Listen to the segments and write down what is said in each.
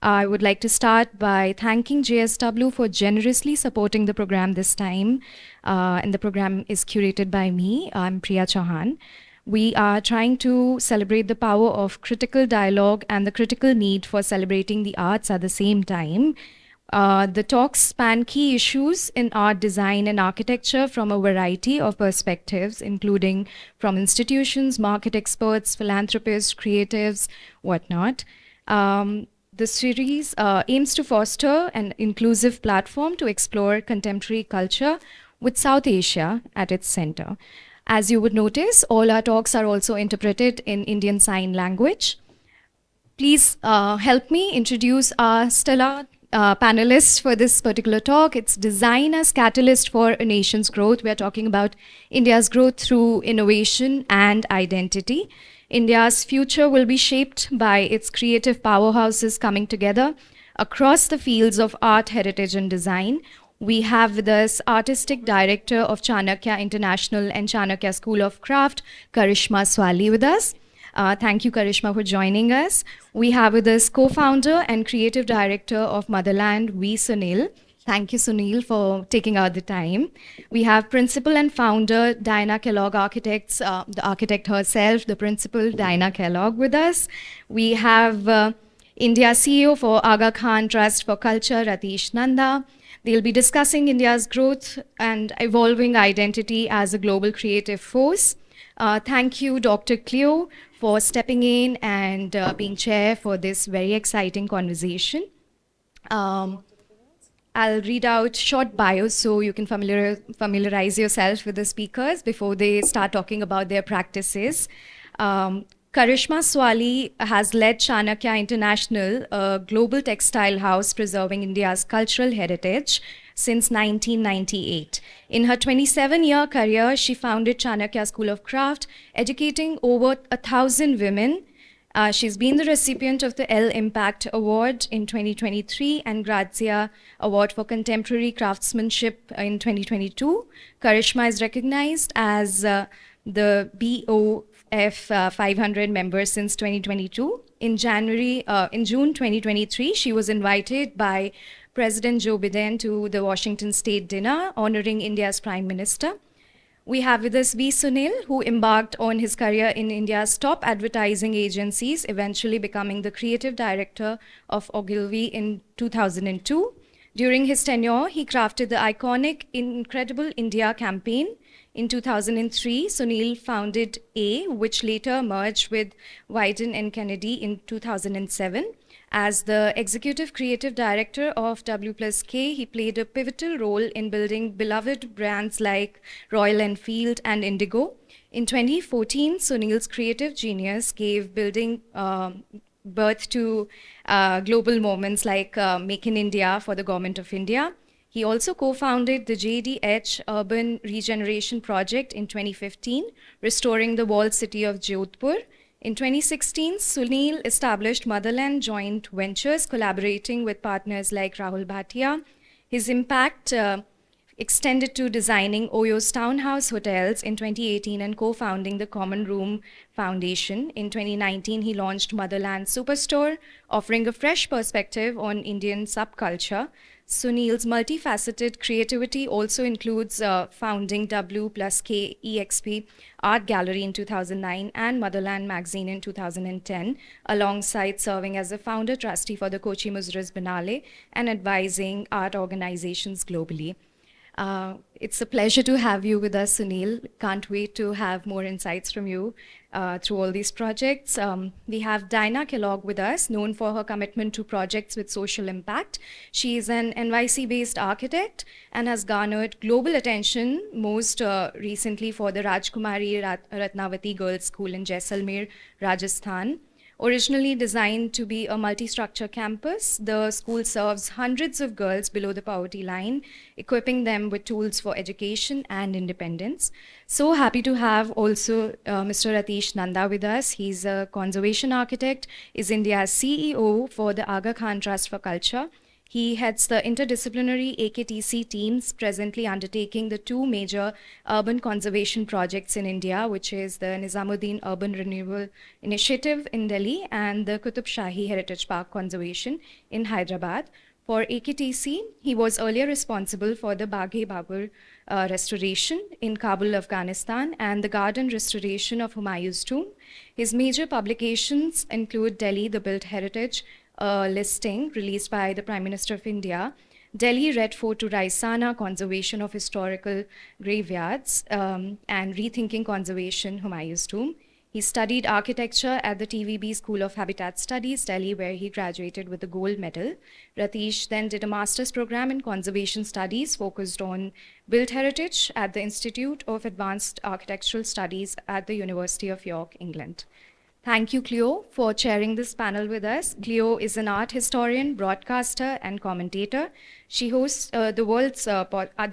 I would like to start by thanking JSW for generously supporting the program this time. And the program is curated by me. I'm Priya Chauhan. We are trying to celebrate the power of critical dialogue and the critical need for celebrating the arts at the same time. The talks span key issues in art design and architecture from a variety of perspectives, including from institutions, market experts, philanthropists, creatives, whatnot. The series aims to foster an inclusive platform to explore contemporary culture with South Asia at its center. As you would notice, all our talks are also interpreted in Indian Sign Language. Please help me introduce our stellar panelists for this particular talk. It's Design as Catalyst for a Nation's Growth. We're talking about India's growth through innovation and identity. India's future will be shaped by its creative powerhouses coming together across the fields of art, heritage, and design. We have with us Artistic Director of Chanakya International and Chanakya School of Craft, Karishma Swali, with us. Thank you, Karishma, for joining us. We have with us co-founder and creative director of Motherland, Sunil. Thank you, Sunil, for taking out the time. We have principal and founder, Diana Kellogg Architects, the architect herself, the principal, Diana Kellogg, with us. We have India CEO for Aga Khan Trust for Culture, Ratish Nanda. They'll be discussing India's growth and evolving identity as a global creative force. Thank you, Dr. Cleo, for stepping in and being chair for this very exciting conversation. I'll read out short bios so you can familiarize yourself with the speakers before they start talking about their practices. Karishma Swali has led Chanakya International, a global textile house preserving India's cultural heritage, since 1998. In her 27-year career, she founded Chanakya School of Craft, educating over 1,000 women. She's been the recipient of the L Impact Award in 2023 and Grazia Award for Contemporary Craftsmanship in 2022. Karishma is recognized as the BOF 500 member since 2022. In June 2023, she was invited by President Joe Biden to the Washington State Dinner, honoring India's Prime Minister. We have with us Sunil, who embarked on his career in India's top advertising agencies, eventually becoming the creative director of Ogilvy in 2002. During his tenure, he crafted the iconic Incredible India campaign. In 2003, Sunil founded A, which later merged with Wyden and Kennedy in 2007. As the executive creative director of W+K, he played a pivotal role in building beloved brands like Royal Enfield and Indigo. In 2014, Sunil's creative genius gave building birth to global moments like Make in India for the Government of India. He also co-founded the JDH Urban Regeneration Project in 2015, restoring the walled city of Jodhpur. In 2016, Sunil established Motherland joint ventures, collaborating with partners like Rahul Bhatia. His impact extended to designing Oyo's townhouse hotels in 2018 and co-founding the Common Room Foundation. In 2019, he launched Motherland Superstore, offering a fresh perspective on Indian subculture. Sunil's multifaceted creativity also includes founding W+K EXP Art Gallery in 2009 and Motherland Magazine in 2010, alongside serving as a founder trustee for the Kochi Muzriz Binale and advising art organizations globally. It's a pleasure to have you with us, Sunil. Can't wait to have more insights from you through all these projects. We have Diana Kellogg with us, known for her commitment to projects with social impact. She is an NYC-based architect and has garnered global attention, most recently for the Rajkumari Ratnavati Girls' School in Jaisalmer, Rajasthan. Originally designed to be a multi-structure campus, the school serves hundreds of girls below the poverty line, equipping them with tools for education and independence. So happy to have also Mr. Ratish Nanda with us. He's a conservation architect, is India's CEO for the Aga Khan Trust for Culture. He heads the interdisciplinary AKTC teams presently undertaking the two major urban conservation projects in India, which is the Nizamuddin Urban Renewal Initiative in Delhi and the Qutub Shahi Heritage Park Conservation in Hyderabad. For AKTC, he was earlier responsible for the Baghe Babur restoration in Kabul, Afghanistan, and the garden restoration of Humayun's tomb. His major publications include Delhi, the Built Heritage, listing released by the Prime Minister of India, Delhi Red Fort to Raisana, Conservation of Historical Graveyards, and Rethinking Conservation, Humayun's Tomb. He studied architecture at the TVB School of Habitat Studies, Delhi, where he graduated with a gold medal. Ratish then did a master's program in conservation studies focused on built heritage at the Institute of Advanced Architectural Studies at the University of York, England. Thank you, Cleo, for chairing this panel with us. Cleo is an art historian, broadcaster, and commentator. She hosts the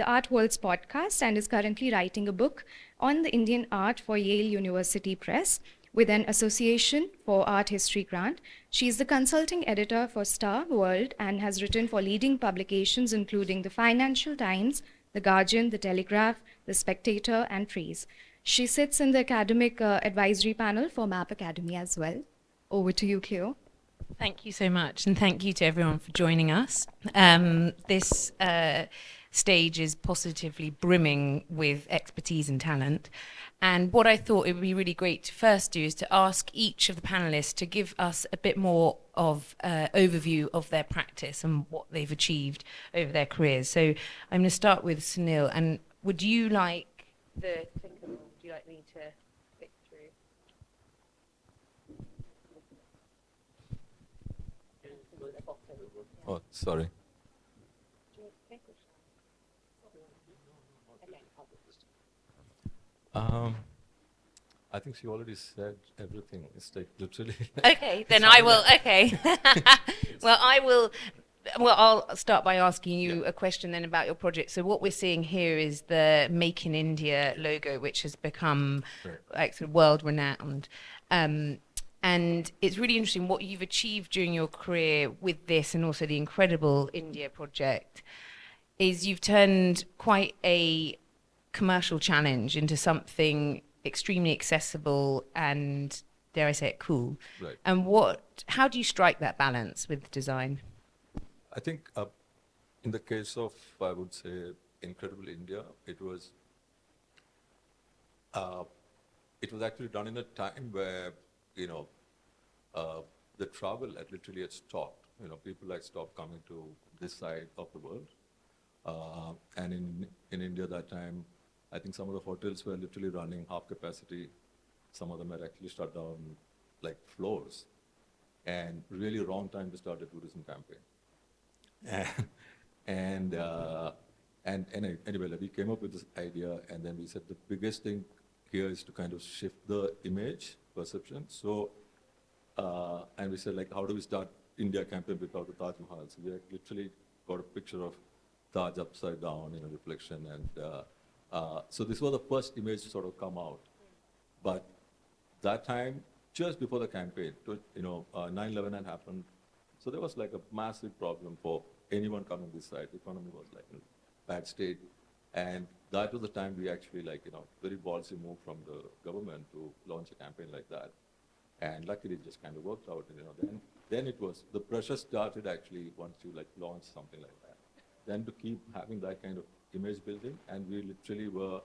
Art World's podcast and is currently writing a book on the Indian art for Yale University Press with an Association for Art History grant. She is the consulting editor for Star World and has written for leading publications including the Financial Times, the Guardian, the Telegraph, the Spectator, and Frieze. She sits in the academic advisory panel for MAP Academy as well. Over to you, Cleo. Thank you so much, and thank you to everyone for joining us. This stage is positively brimming with expertise and talent. And what I thought it would be really great to first do is to ask each of the panelists to give us a bit more of overview of their practice and what they've achieved over their careers. So I'm going to start with Sunil. And would you like the clicker? Would you like me to click through? Oh, sorry. I think she already said everything. It's like literally. Okay, then I will. Okay. Well, I will. Well, I'll start by asking you a question then about your project. So what we're seeing here is the Make in India logo, which has become like sort of world renowned. And it's really interesting what you've achieved during your career with this and also the incredible India project is you've turned quite a commercial challenge into something extremely accessible and, dare I say it, cool. Right. And how do you strike that balance with design? I think in the case of, I would say, Incredible India, it was actually done in a time where, the travel had literally had stopped. People had stopped coming to this side of the world. And in India that time, I think some of the hotels were literally running half capacity. Some of them had actually shut down like floors. And really wrong time to start a tourism campaign. Anyway, like, we came up with this idea, and then we said the biggest thing here is to kind of shift the image perception. So, and we said, like, how do we start India campaign without the Taj Mahal? So we literally got a picture of Taj upside down in a reflection, and so this was the first image to sort of come out. But that time, just before the campaign, 9/11 had happened. So there was like a massive problem for anyone coming this side. The economy was like in a bad state. And that was the time we actually very ballsy move from the government to launch a campaign like that. And luckily it just kind of worked out. Then it was, the pressure started actually once you launch something like that. Then to keep having that kind of image building. And we literally were,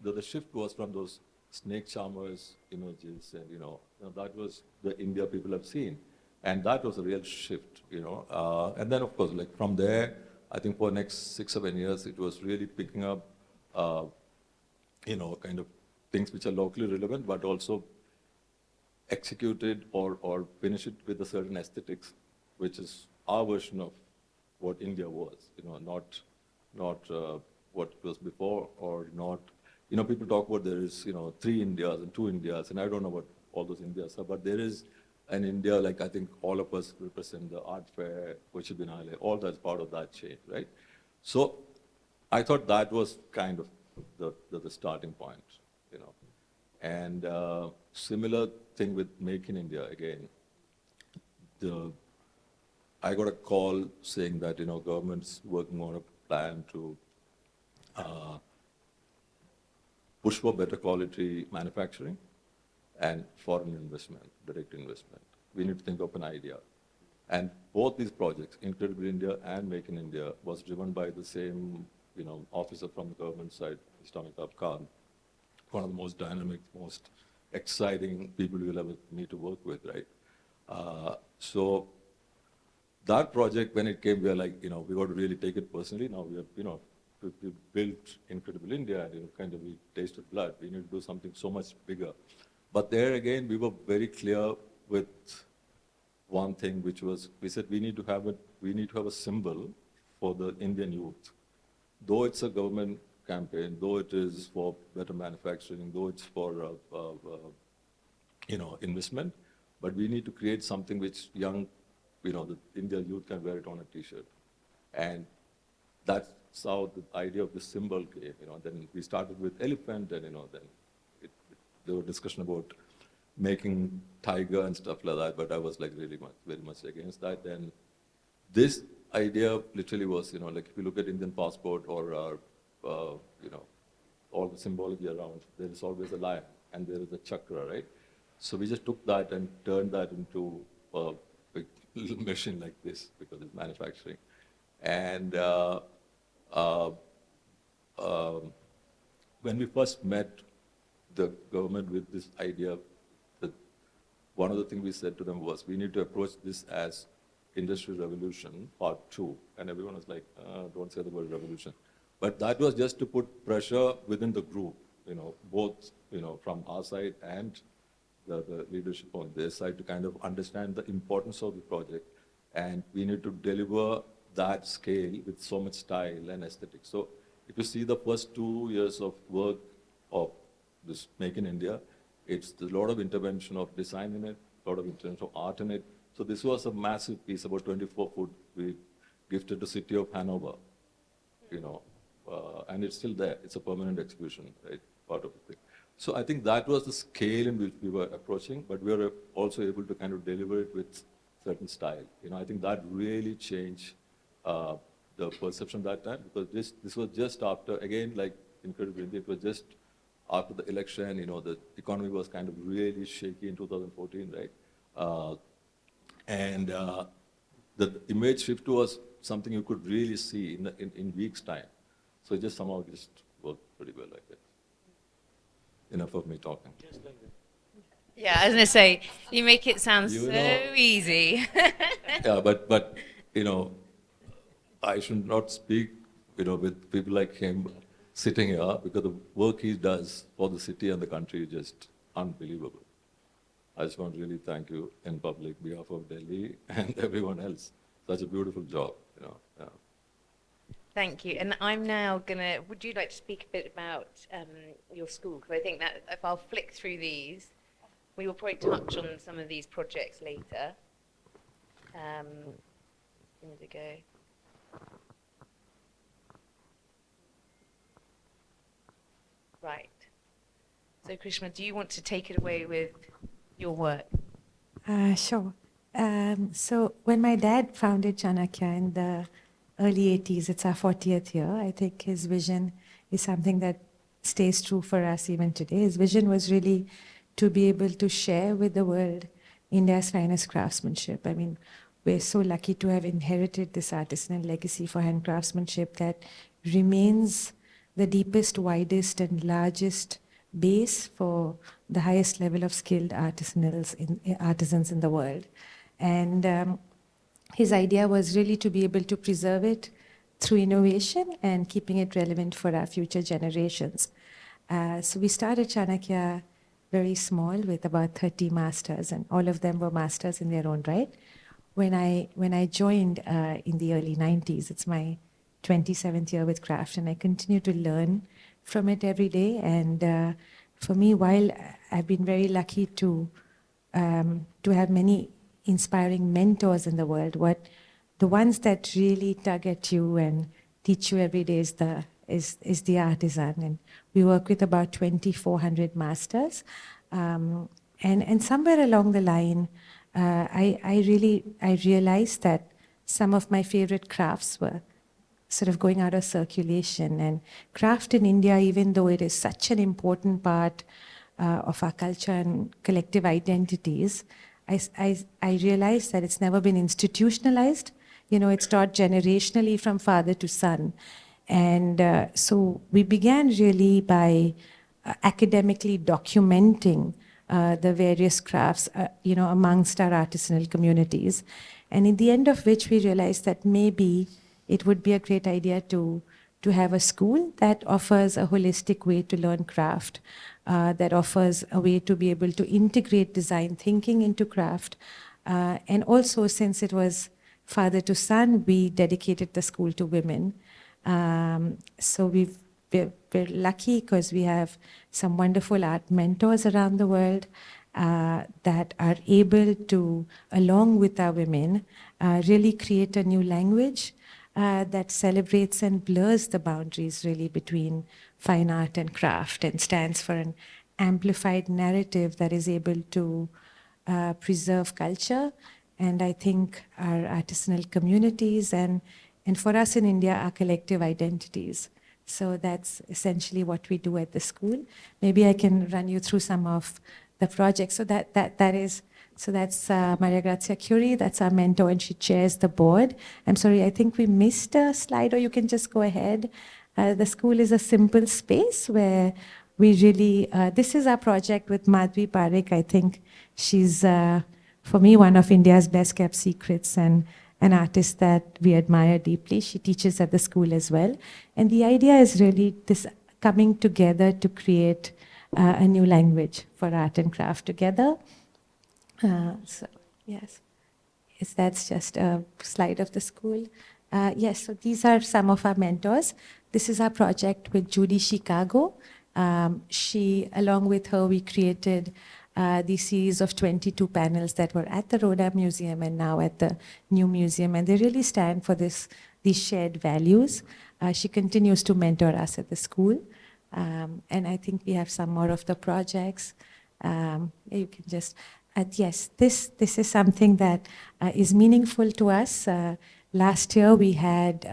the shift was from those snake charmers images, and that was the India people have seen, and that was a real shift, and then of course, like from there, I think for the next 6-7 years, it was really picking up, kind of things which are locally relevant, but also executed or finish it with a certain aesthetics, which is our version of what India was, not what it was before, or not. People talk about there is, 3 Indias and 2 Indias, and I don't know what all those Indias are, but there is an India, like I think all of us represent the art fair, which has been highlighted, all that's part of that chain, right? So I thought that was kind of the starting point, And similar thing with Make in India, again, I got a call saying that, government's working on a plan to push for better quality manufacturing and foreign investment, direct investment. We need to think of an idea. And both these projects, Incredible India and Make in India, was driven by the same, officer from the government side, Mr. Amitabh Khan, one of the most dynamic, most exciting people you'll ever meet to work with, right? So that project, when it came, we were like, we got to really take it personally. Now we have, we built Incredible India, and kind of we tasted blood. We need to do something so much bigger. But there again, we were very clear with one thing, which was, we said we need to have a symbol for the Indian youth. Though it's a government campaign, though it is for better manufacturing, though it's for investment, but we need to create something which young, the Indian youth can wear it on a T-shirt, and that's how the idea of the symbol came. Then we started with elephant, and then there was discussion about making tiger and stuff like that, but I was like very much against that. And this idea literally was, like if you look at Indian passport or all the symbology around, there is always a lion and there is a chakra, right? So we just took that and turned that into a big little machine like this, because it's manufacturing. And when we first met the government with this idea, one of the things we said to them was, we need to approach this as Industrial Revolution Part 2. And everyone was like, don't say the word revolution. But that was just to put pressure within the group, both, from our side and the leadership on their side, to kind of understand the importance of the project. And we need to deliver that scale with so much style and aesthetics. So if you see the first 2 years of work of this Make in India, it's a lot of intervention of design in it, a lot of intervention of art in it. So this was a massive piece, about 24 foot, we gifted the city of Hanover, and it's still there. It's a permanent exhibition, right, part of it. So I think that was the scale in which we were approaching, but we were also able to kind of deliver it with certain style. I think that really changed the perception that time, because this was just after, again, like Incredible India, it was just after the election. The economy was kind of really shaky in 2014, right? And the image shift was something you could really see in weeks' time. So it just somehow just worked pretty well like that. Enough of me talking. Yeah, I was going to say, you make it sound You so know- easy. Yeah, but I should not speak, with people like him sitting here, because the work he does for the city and the country is just unbelievable. I just want to really thank you in public, behalf of Delhi and everyone else. Such a beautiful job, Yeah. Thank you. And I'm now going to, would you like to speak a bit about your school? Because I think that if I'll flick through these, we will probably touch on some of these projects later. Indigo. Right. So Karishma, do you want to take it away with your work? Sure. So when my dad founded Chanakya in the early 80s, it's our 40th year, I think his vision is something that stays true for us even today. His vision was really to be able to share with the world India's finest craftsmanship. I mean, we're so lucky to have inherited this artisanal legacy for hand craftsmanship that remains the deepest, widest, and largest base for the highest level of skilled artisans in the world. And his idea was really to be able to preserve it through innovation and keeping it relevant for our future generations. So we started Chanakya very small with about 30 masters, and all of them were masters in their own right. When I joined in the early 90s, it's my 27th year with craft, and I continue to learn from it every day. And for me, while I've been very lucky to have many inspiring mentors in the world, the ones that really tug at you and teach you every day is the artisan. And we work with about 2,400 masters. And somewhere along the line, I realized that some of my favorite crafts were sort of going out of circulation. And craft in India, even though it is such an important part of our culture and collective identities, I realized that it's never been institutionalized. You know, it's taught generationally from father to son. And so we began really by academically documenting the various crafts, you know, amongst our artisanal communities. And in the end of which we realized that maybe it would be a great idea to have a school that offers a holistic way to learn craft, that offers a way to be able to integrate design thinking into craft. And also, since it was father to son, we dedicated the school to women. So we're lucky because we have some wonderful art mentors around the world that are able to, along with our women, really create a new language that celebrates and blurs the boundaries really between fine art and craft and stands for an amplified narrative that is able to preserve culture. And I think our artisanal communities and for us in India, our collective identities. So that's essentially what we do at the school. Maybe I can run you through some of the projects. So that's Maria Grazia Curie, that's our mentor, and she chairs the board. I'm sorry, I think we missed a slide, or you can just go ahead. The school is a simple space where we really, this is our project with Madhvi Parekh. I think she's, for me, one of India's best kept secrets and an artist that we admire deeply. She teaches at the school as well. And the idea is really this coming together to create a new language for art and craft together. So, yes, that's just a slide of the school. Yes, so these are some of our mentors. This is our project with Judy Chicago. She, along with her, we created the series of 22 panels that were at the Rhoda Museum and now at the new museum, and they really stand for these shared values. She continues to mentor us at the school, and I think we have some more of the projects. You can just, yes, this is something that is meaningful to us. Last year we had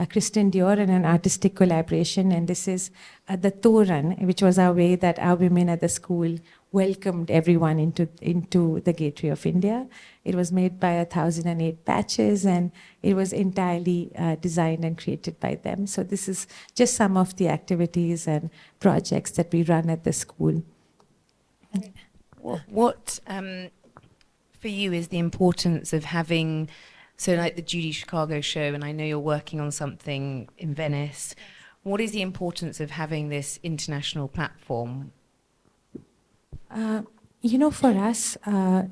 Kristen Dior and an artistic collaboration, and this is the Toran, which was our way that our women at the school welcomed everyone into the gateway of India. It was made by 1,008 patches, and it was entirely designed and created by them. So this is just some of the activities and projects that we run at the school. What for you is the importance of having, so like the Judy Chicago show, and I know you're working on something in Venice. What is the importance of having this international platform? You know, for us,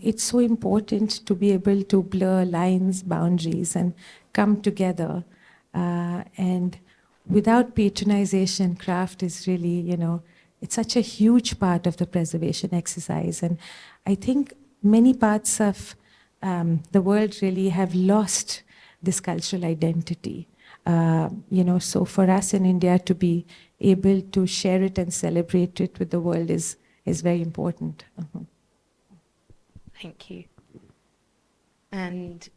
it's so important to be able to blur lines, boundaries, and come together. And without patronization, craft is really, you know, it's such a huge part of the preservation exercise. And I think many parts of the world really have lost this cultural identity. You know, so for us in India to be able to share it and celebrate it with the world is very important. Thank you. And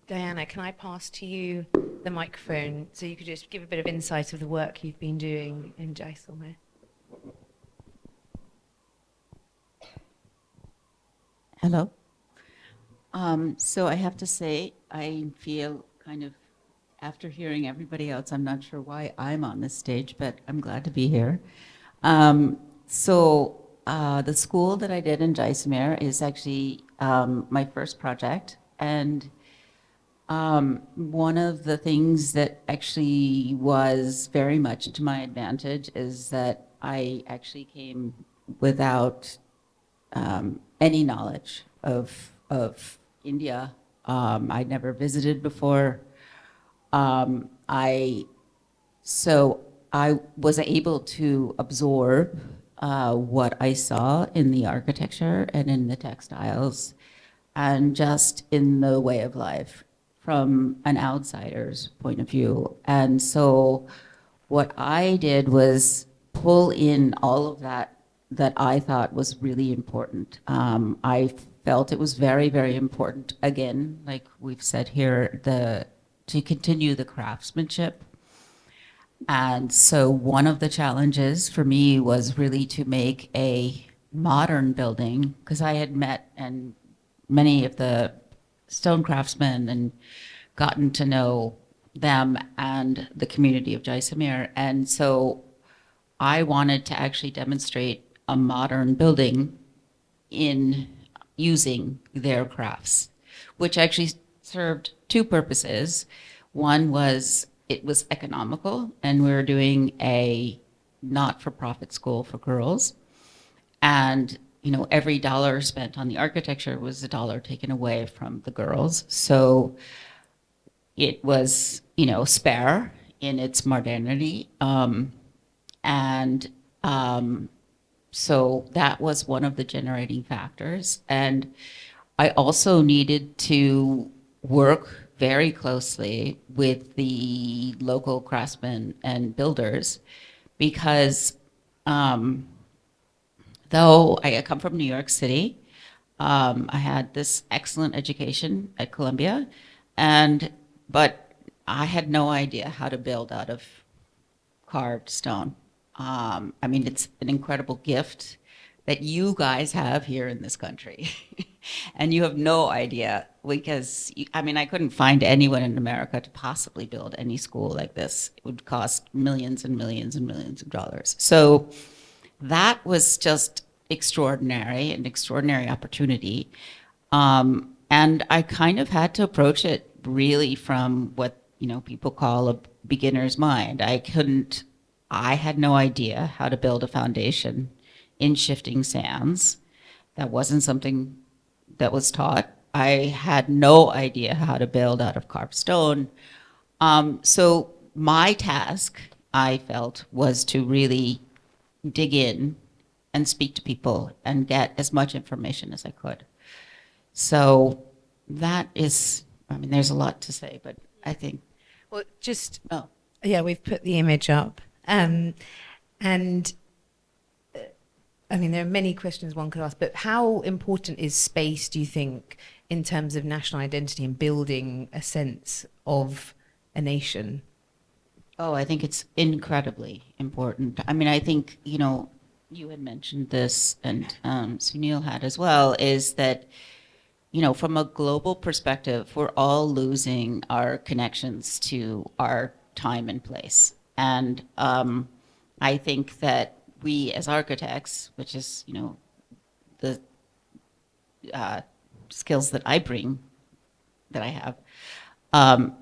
Diana, can I pass to you the microphone so you could just give a bit of insight of the work you've been doing in Jaisalmer? Hello. So I have to say, I feel kind of, after hearing everybody else, I'm not sure why I'm on this stage, but I'm glad to be here. The school that I did in Jaisalmer is actually my first project. And one of the things that actually was very much to my advantage is that I actually came without any knowledge of India. I'd never visited before. I was able to absorb what I saw in the architecture and in the textiles and just in the way of life from an outsider's point of view. And so what I did was pull in all of that I thought was really important. I felt it was very, very important, again, like we've said here, to continue the craftsmanship. And so one of the challenges for me was really to make a modern building, because I had met and many of the stone craftsmen and gotten to know them and the community of Jaisalmer. And so I wanted to actually demonstrate a modern building in using their crafts, which actually served two purposes. One was it was economical, and we were doing a not-for-profit school for girls. And every dollar spent on the architecture was a dollar taken away from the girls. So it was, spare in its modernity. And so that was one of the generating factors. And I also needed to work very closely with the local craftsmen and builders because though I come from New York City, I had this excellent education at Columbia, but I had no idea how to build out of carved stone. I mean, it's an incredible gift that you guys have here in this country. And you have no idea because, I couldn't find anyone in America to possibly build any school like this. It would cost millions and millions and millions of dollars. So that was just extraordinary, an extraordinary opportunity. And I kind of had to approach it really from what, people call a beginner's mind. I had no idea how to build a foundation in shifting sands. That wasn't something that was taught. I had no idea how to build out of carved stone. So my task, I felt, was to really dig in and speak to people and get as much information as I could. So that is, there's a lot to say, but I think. Well, yeah, we've put the image up. And there are many questions one could ask, but how important is space, do you think, in terms of national identity and building a sense of a nation? Oh, I think it's incredibly important. I think, you had mentioned this, and Sunil had as well, is that, from a global perspective, we're all losing our connections to our time and place. And I think that we as architects, which is, the skills that I bring, that I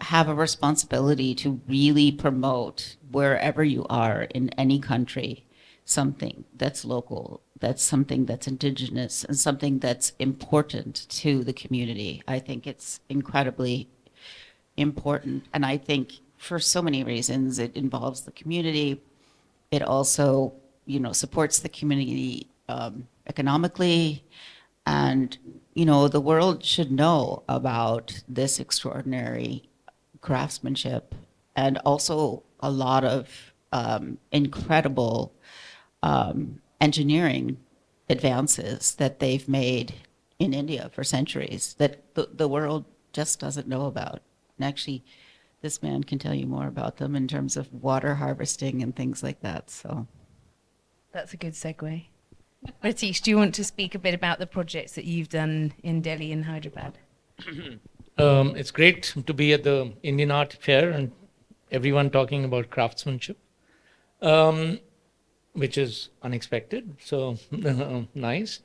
have a responsibility to really promote wherever you are in any country, something that's local, that's something that's indigenous, and something that's important to the community. I think it's incredibly important. And I think for so many reasons, it involves the community. It also, supports the community economically. And, the world should know about this extraordinary craftsmanship and also a lot of incredible engineering advances that they've made in India for centuries that the world just doesn't know about. And actually, this man can tell you more about them in terms of water harvesting and things like that. So that's a good segue. Ratish, do you want to speak a bit about the projects that you've done in Delhi and Hyderabad? It's great to be at the Indian Art Fair and everyone talking about craftsmanship, which is unexpected, so nice.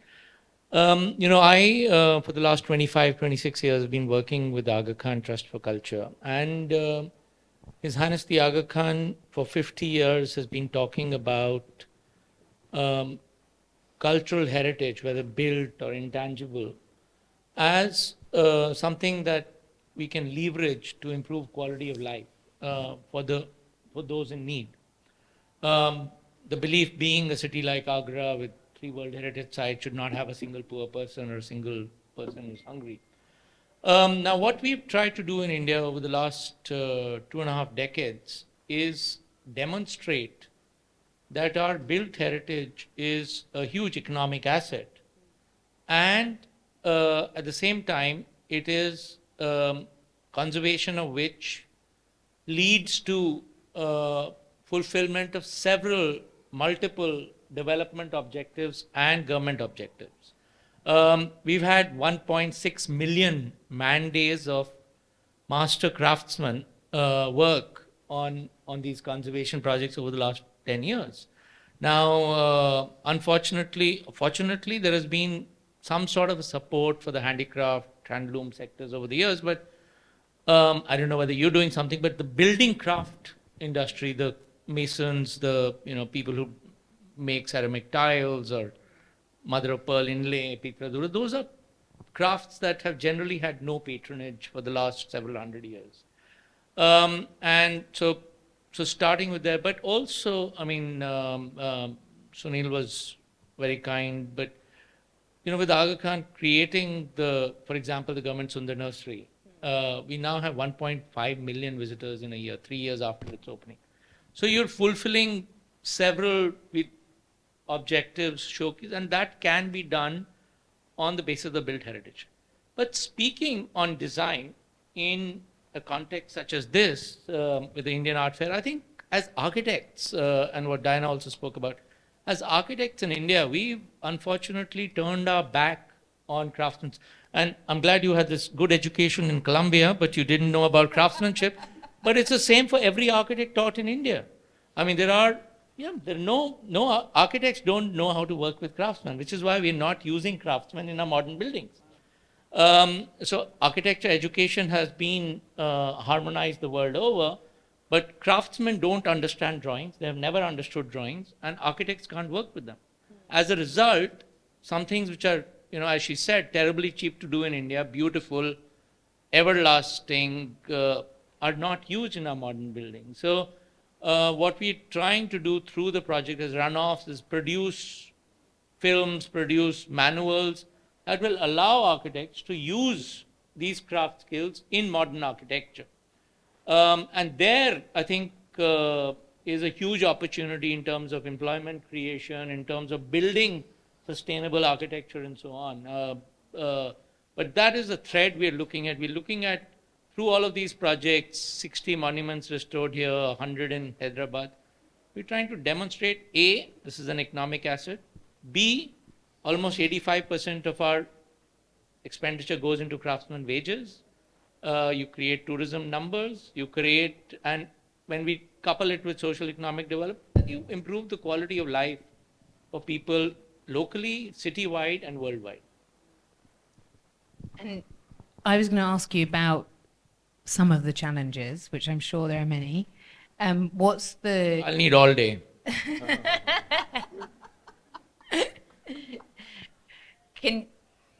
I, for the last 25, 26 years, have been working with the Aga Khan Trust for Culture. And His Highness the Aga Khan, for 50 years, has been talking about cultural heritage, whether built or intangible, as something that we can leverage to improve quality of life for those in need. The belief being a city like Agra with 3 World Heritage Sites should not have a single poor person or a single person who's hungry. Now, what we've tried to do in India over the last 2.5 decades is demonstrate that our built heritage is a huge economic asset and at the same time, it is conservation of which leads to fulfillment of several multiple development objectives and government objectives. We've had 1.6 million man days of master craftsmen work on these conservation projects over the last 10 years. Now, fortunately, there has been some sort of a support for the handicraft, handloom sectors over the years, but I don't know whether you're doing something, but the building craft industry, the masons, the people who make ceramic tiles or mother of pearl inlay, pitradura, those are crafts that have generally had no patronage for the last several hundred years. And so starting with that, but also, I mean, Sunil was very kind, but with Aga Khan creating for example, the government Sundar Nursery, we now have 1.5 million visitors in a year, 3 years after its opening. So you're fulfilling several objectives, showcase, and that can be done on the basis of the built heritage. But speaking on design in a context such as this, with the Indian Art Fair, I think as architects, and what Diana also spoke about, as architects in India, we've unfortunately turned our back on craftsmen. And I'm glad you had this good education in Columbia, but you didn't know about craftsmanship. But it's the same for every architect taught in India. I mean, there are no architects don't know how to work with craftsmen, which is why we're not using craftsmen in our modern buildings. So architecture education has been harmonized the world over, but craftsmen don't understand drawings. They have never understood drawings, and architects can't work with them. As a result, some things which are, as she said, terribly cheap to do in India, beautiful, everlasting, are not used in our modern buildings. So what we're trying to do through the project as runoffs is produce films, produce manuals that will allow architects to use these craft skills in modern architecture. And there, I think, is a huge opportunity in terms of employment creation, in terms of building sustainable architecture and so on. But that is the thread we're looking at. We're looking at, through all of these projects, 60 monuments restored here, 100 in Hyderabad. We're trying to demonstrate, A, this is an economic asset, B, almost 85% of our expenditure goes into craftsman wages. You create tourism numbers, and when we couple it with social economic development, you improve the quality of life for people locally, citywide, and worldwide. And I was going to ask you about some of the challenges, which I'm sure there are many. What's the... I'll need all day.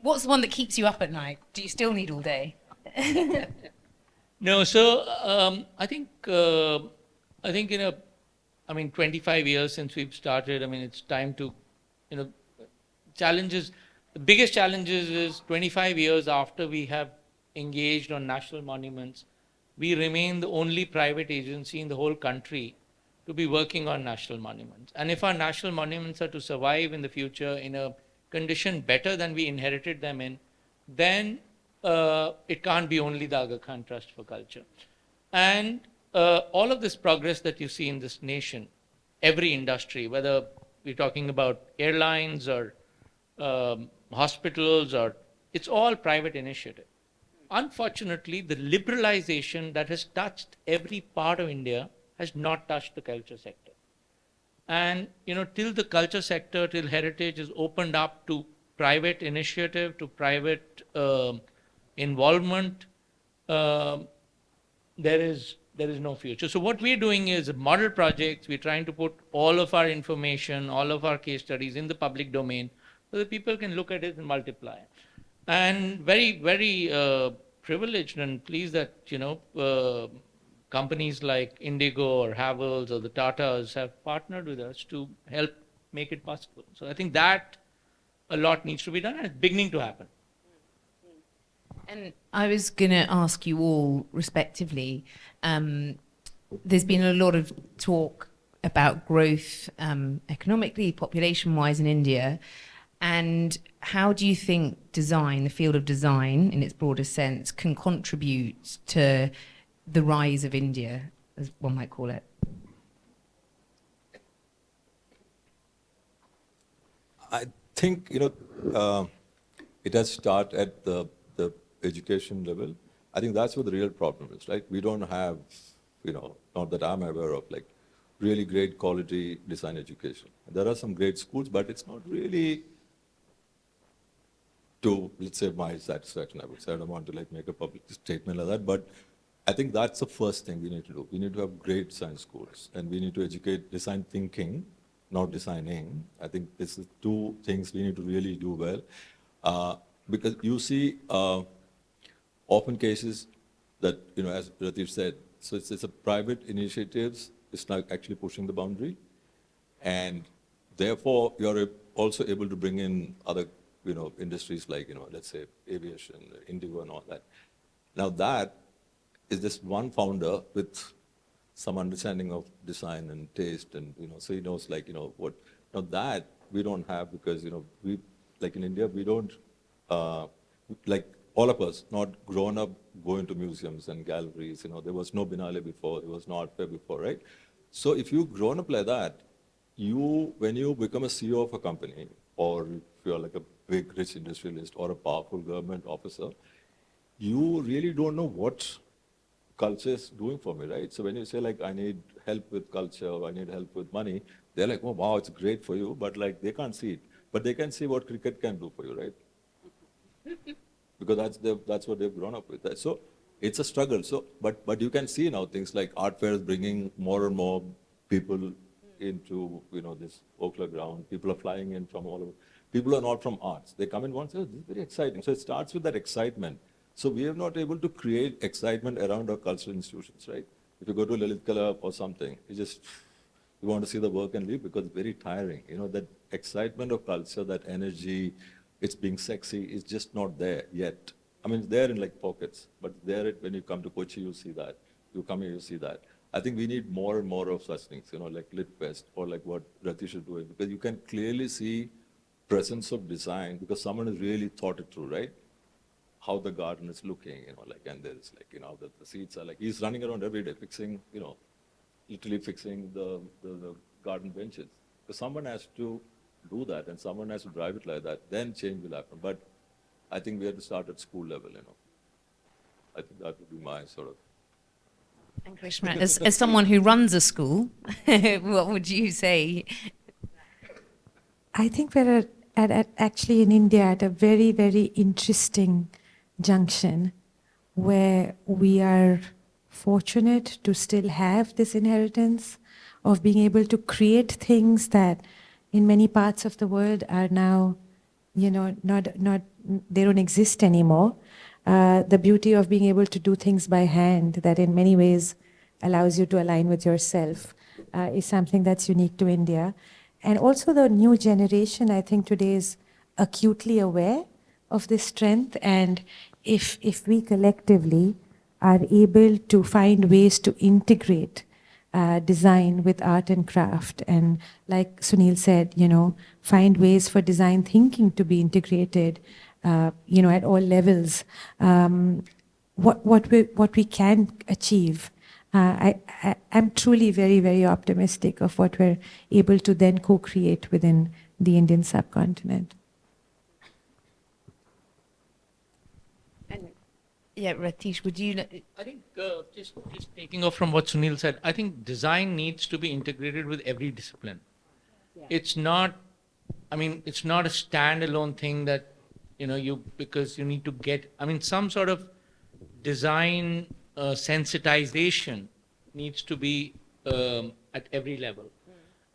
What's the one that keeps you up at night? Do you still need all day? No, so I think 25 years since we've started, it's time to, challenges. The biggest challenges is 25 years after we have engaged on national monuments, we remain the only private agency in the whole country to be working on national monuments. And if our national monuments are to survive in the future in a condition better than we inherited them in, then it can't be only the Aga Khan Trust for Culture. And all of this progress that you see in this nation, every industry, whether we're talking about airlines or hospitals, or it's all private initiative. Unfortunately, the liberalization that has touched every part of India has not touched the culture sector. And till the culture sector, till heritage is opened up to private initiative, to private involvement, there is no future. So what we're doing is model projects. We're trying to put all of our information, all of our case studies in the public domain so that people can look at it and multiply. And very, very privileged and pleased that, companies like Indigo or Havells or the Tatas have partnered with us to help make it possible. So I think that a lot needs to be done, and it's beginning to happen. And I was going to ask you all respectively, there's been a lot of talk about growth economically, population-wise in India. And how do you think design, the field of design in its broadest sense, can contribute to the rise of India, as one might call it? I think, it has start at the education level. I think that's what the real problem is, right? We don't have, not that I'm aware of, like really great quality design education. There are some great schools, but it's not really to, let's say, my satisfaction, I would say. I don't want to like make a public statement like that, but I think that's the first thing we need to do. We need to have great science schools, and we need to educate design thinking, not designing. I think this is two things we need to really do well. Because you see often cases that, as Ratish said, so it's a private initiatives, it's not actually pushing the boundary. And therefore, you're also able to bring in other, industries like, let's say aviation, indigo and all that. Now that is just one founder with some understanding of design and taste and, so he knows like, what, now that we don't have because, we, like in India, we don't, like all of us, not grown up going to museums and galleries, there was no Biennale before, there was no art fair before, right? So if you've grown up like that, when you become a CEO of a company, or if you're like a big rich industrialist or a powerful government officer, you really don't know what culture is doing for me, right? So when you say like, I need help with culture, or I need help with money, they're like, oh, wow, it's great for you, but like they can't see it. But they can see what cricket can do for you, right? Because that's what they've grown up with. Right? So it's a struggle. So, but you can see now things like art fairs bringing more and more people into, this Oakland ground. People are flying in from all over. People are not from arts. They come in once, oh, this is very exciting. So it starts with that excitement. So we are not able to create excitement around our cultural institutions, right? If you go to Lalit Kala or something, you want to see the work and leave because it's very tiring. That excitement of culture, that energy, it's being sexy, is just not there yet. I mean, it's there in like pockets, but there when you come to Kochi, you see that. You come here, you see that. I think we need more and more of such things, like Lit Fest or like what Ratish is doing, because you can clearly see presence of design because someone has really thought it through, right? How the garden is looking, and there's like, the seeds are like, he's running around every day fixing, literally fixing the garden benches. So someone has to do that and someone has to drive it like that, then change will happen. But I think we have to start at school level, I think that would be my sort of. And Karishma, as someone who runs a school, what would you say? I think we're actually in India at a very, very interesting junction where we are fortunate to still have this inheritance of being able to create things that in many parts of the world are now, not they don't exist anymore. The beauty of being able to do things by hand that in many ways allows you to align with yourself is something that's unique to India. And also the new generation, I think today is acutely aware of this strength. And if we collectively are able to find ways to integrate design with art and craft, and like Sunil said, find ways for design thinking to be integrated, at all levels, what we can achieve. I'm truly very, very optimistic of what we're able to then co-create within the Indian subcontinent. And yeah, Ratish, would you? I think just taking off from what Sunil said, I think design needs to be integrated with every discipline. Yeah. It's not a standalone thing that, because you need to get, some sort of design sensitization needs to be at every level.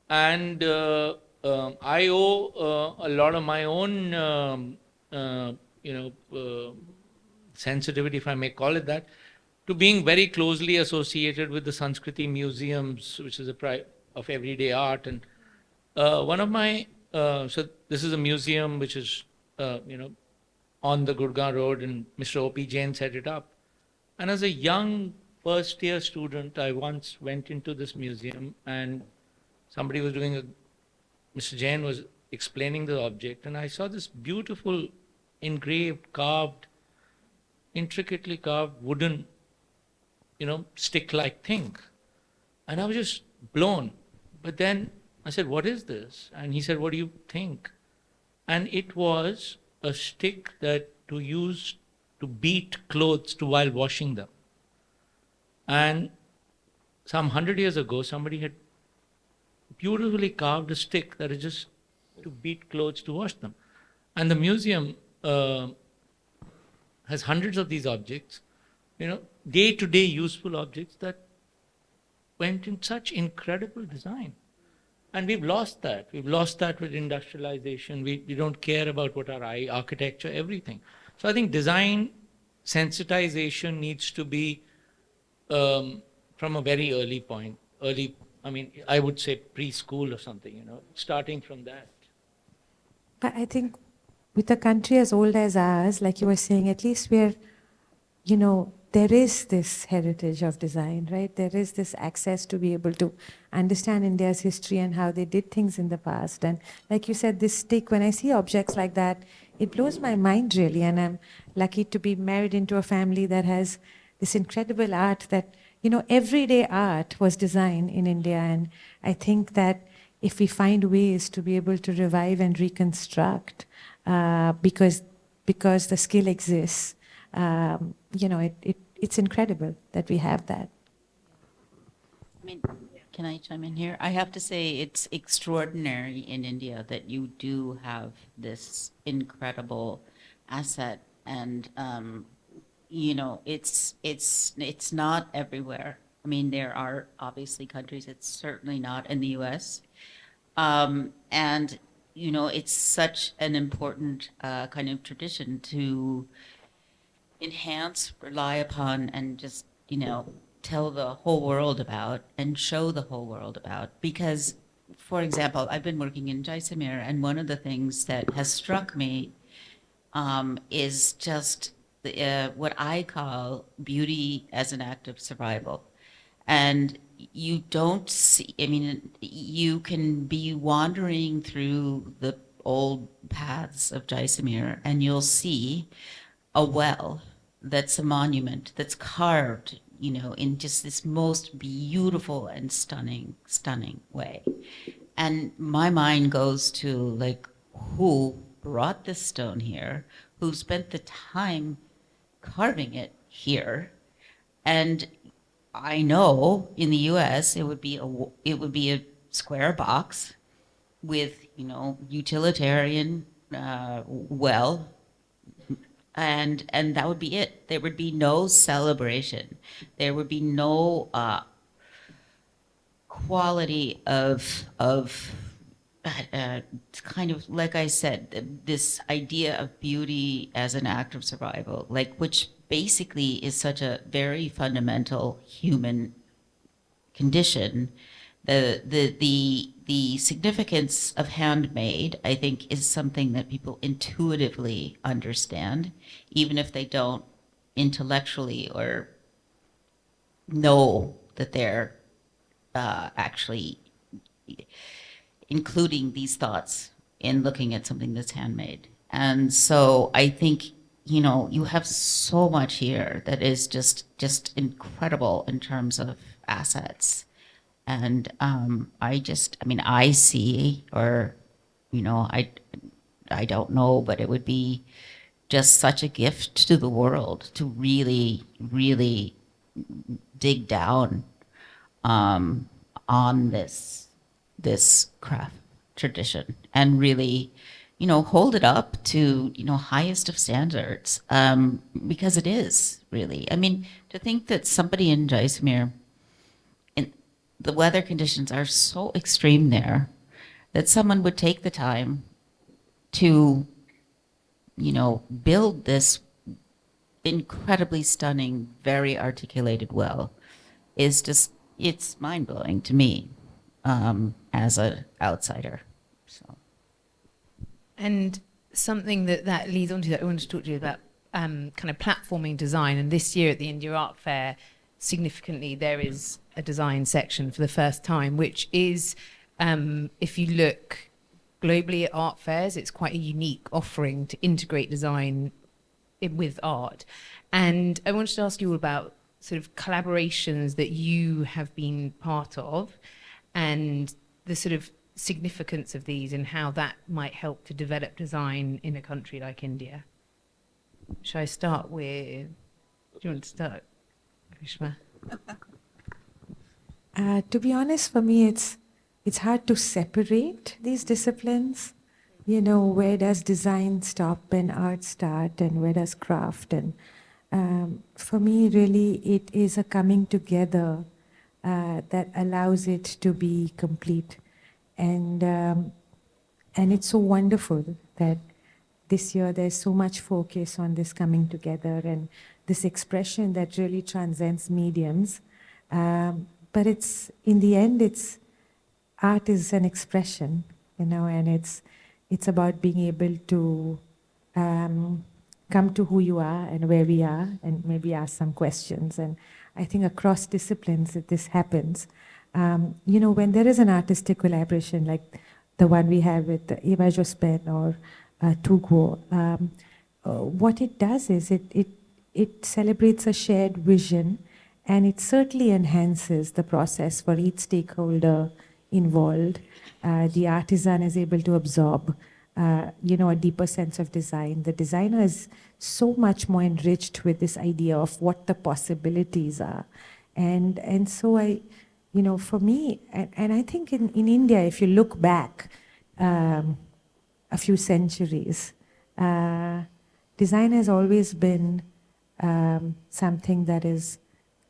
And I owe a lot of my own, sensitivity, if I may call it that, to being very closely associated with the Sanskriti museums, which is of everyday art. And one of my, so this is a museum which is, on the Gurgaon Road, and Mr. O.P. Jain set it up. And as a young first-year student, I once went into this museum, and somebody was doing Mr. Jain was explaining the object, and I saw this beautiful engraved, carved, intricately carved wooden, stick-like thing. And I was just blown. But then I said, what is this? And he said, what do you think? And it was a stick that to use to beat clothes while washing them. And some 100 years ago, somebody had beautifully carved a stick that is just to beat clothes to wash them. And the museum has hundreds of these objects, day-to-day useful objects that went in such incredible design. And we've lost that. We've lost that with industrialization. We don't care about what our architecture, everything. So I think design sensitization needs to be from a very early point. I would say preschool or something, starting from that. But I think with a country as old as ours, like you were saying, at least we're, there is this heritage of design, right? There is this access to be able to understand India's history and how they did things in the past. And like you said, this stick, when I see objects like that, it blows my mind really. And I'm lucky to be married into a family that has this incredible art that, everyday art was design in India. And I think that if we find ways to be able to revive and reconstruct, because the skill exists, it's incredible that we have that. I mean, can I chime in here? I have to say it's extraordinary in India that you do have this incredible asset, and it's not everywhere. I mean, there are obviously countries. It's certainly not in the U.S. And it's such an important kind of tradition to enhance, rely upon, and just, tell the whole world about and show the whole world about. Because, for example, I've been working in Jaisalmer, and one of the things that has struck me is just what I call beauty as an act of survival. And you don't see, you can be wandering through the old paths of Jaisalmer, and you'll see a well that's a monument that's carved, in just this most beautiful and stunning way. And my mind goes to, like, who brought this stone here, who spent the time carving it here. And I know in the U.S. it would be a square box with, utilitarian well, and that would be it. There would be no celebration. There would be no quality of kind of, like I said, this idea of beauty as an act of survival, which basically is such a very fundamental human condition. The significance of handmade, I think, is something that people intuitively understand, even if they don't intellectually or know that they're actually including these thoughts in looking at something that's handmade. And so I think, you have so much here that is just incredible in terms of assets. And I see, or, I don't know, but it would be just such a gift to the world to really, really dig down on this craft tradition and really, hold it up to, highest of standards, because it is really. I mean, to think that somebody in Jaisalmer, the weather conditions are so extreme there that someone would take the time to, build this incredibly stunning, very articulated well is just, it's mind-blowing to me as an outsider. So. And something that leads on to that, I want to talk to you about kind of platforming design. And this year at the India Art Fair, significantly, there is a design section for the first time, which is, if you look globally at art fairs. It's quite a unique offering to integrate design with art. And I wanted to ask you all about sort of collaborations that you have been part of and the sort of significance of these and how that might help to develop design in a country like India. Shall I start with, do you want to start, Karishma? To be honest, for me, it's hard to separate these disciplines. You know, where does design stop and art start, and where does craft? And for me, really, it is a coming together that allows it to be complete. And it's so wonderful that this year there's so much focus on this coming together and this expression that really transcends mediums. But it's, in the end, art is an expression, you know, and it's about being able to come to who you are and where we are and maybe ask some questions. And I think across disciplines that this happens. You know, when there is an artistic collaboration like the one we have with Eva Jospen or Tugwo, what it does is it celebrates a shared vision, and it certainly enhances the process for each stakeholder involved. The artisan is able to absorb, you know, a deeper sense of design. The designer is so much more enriched with this idea of what the possibilities are. And so you know, for me, and I think in India, if you look back a few centuries, design has always been something that is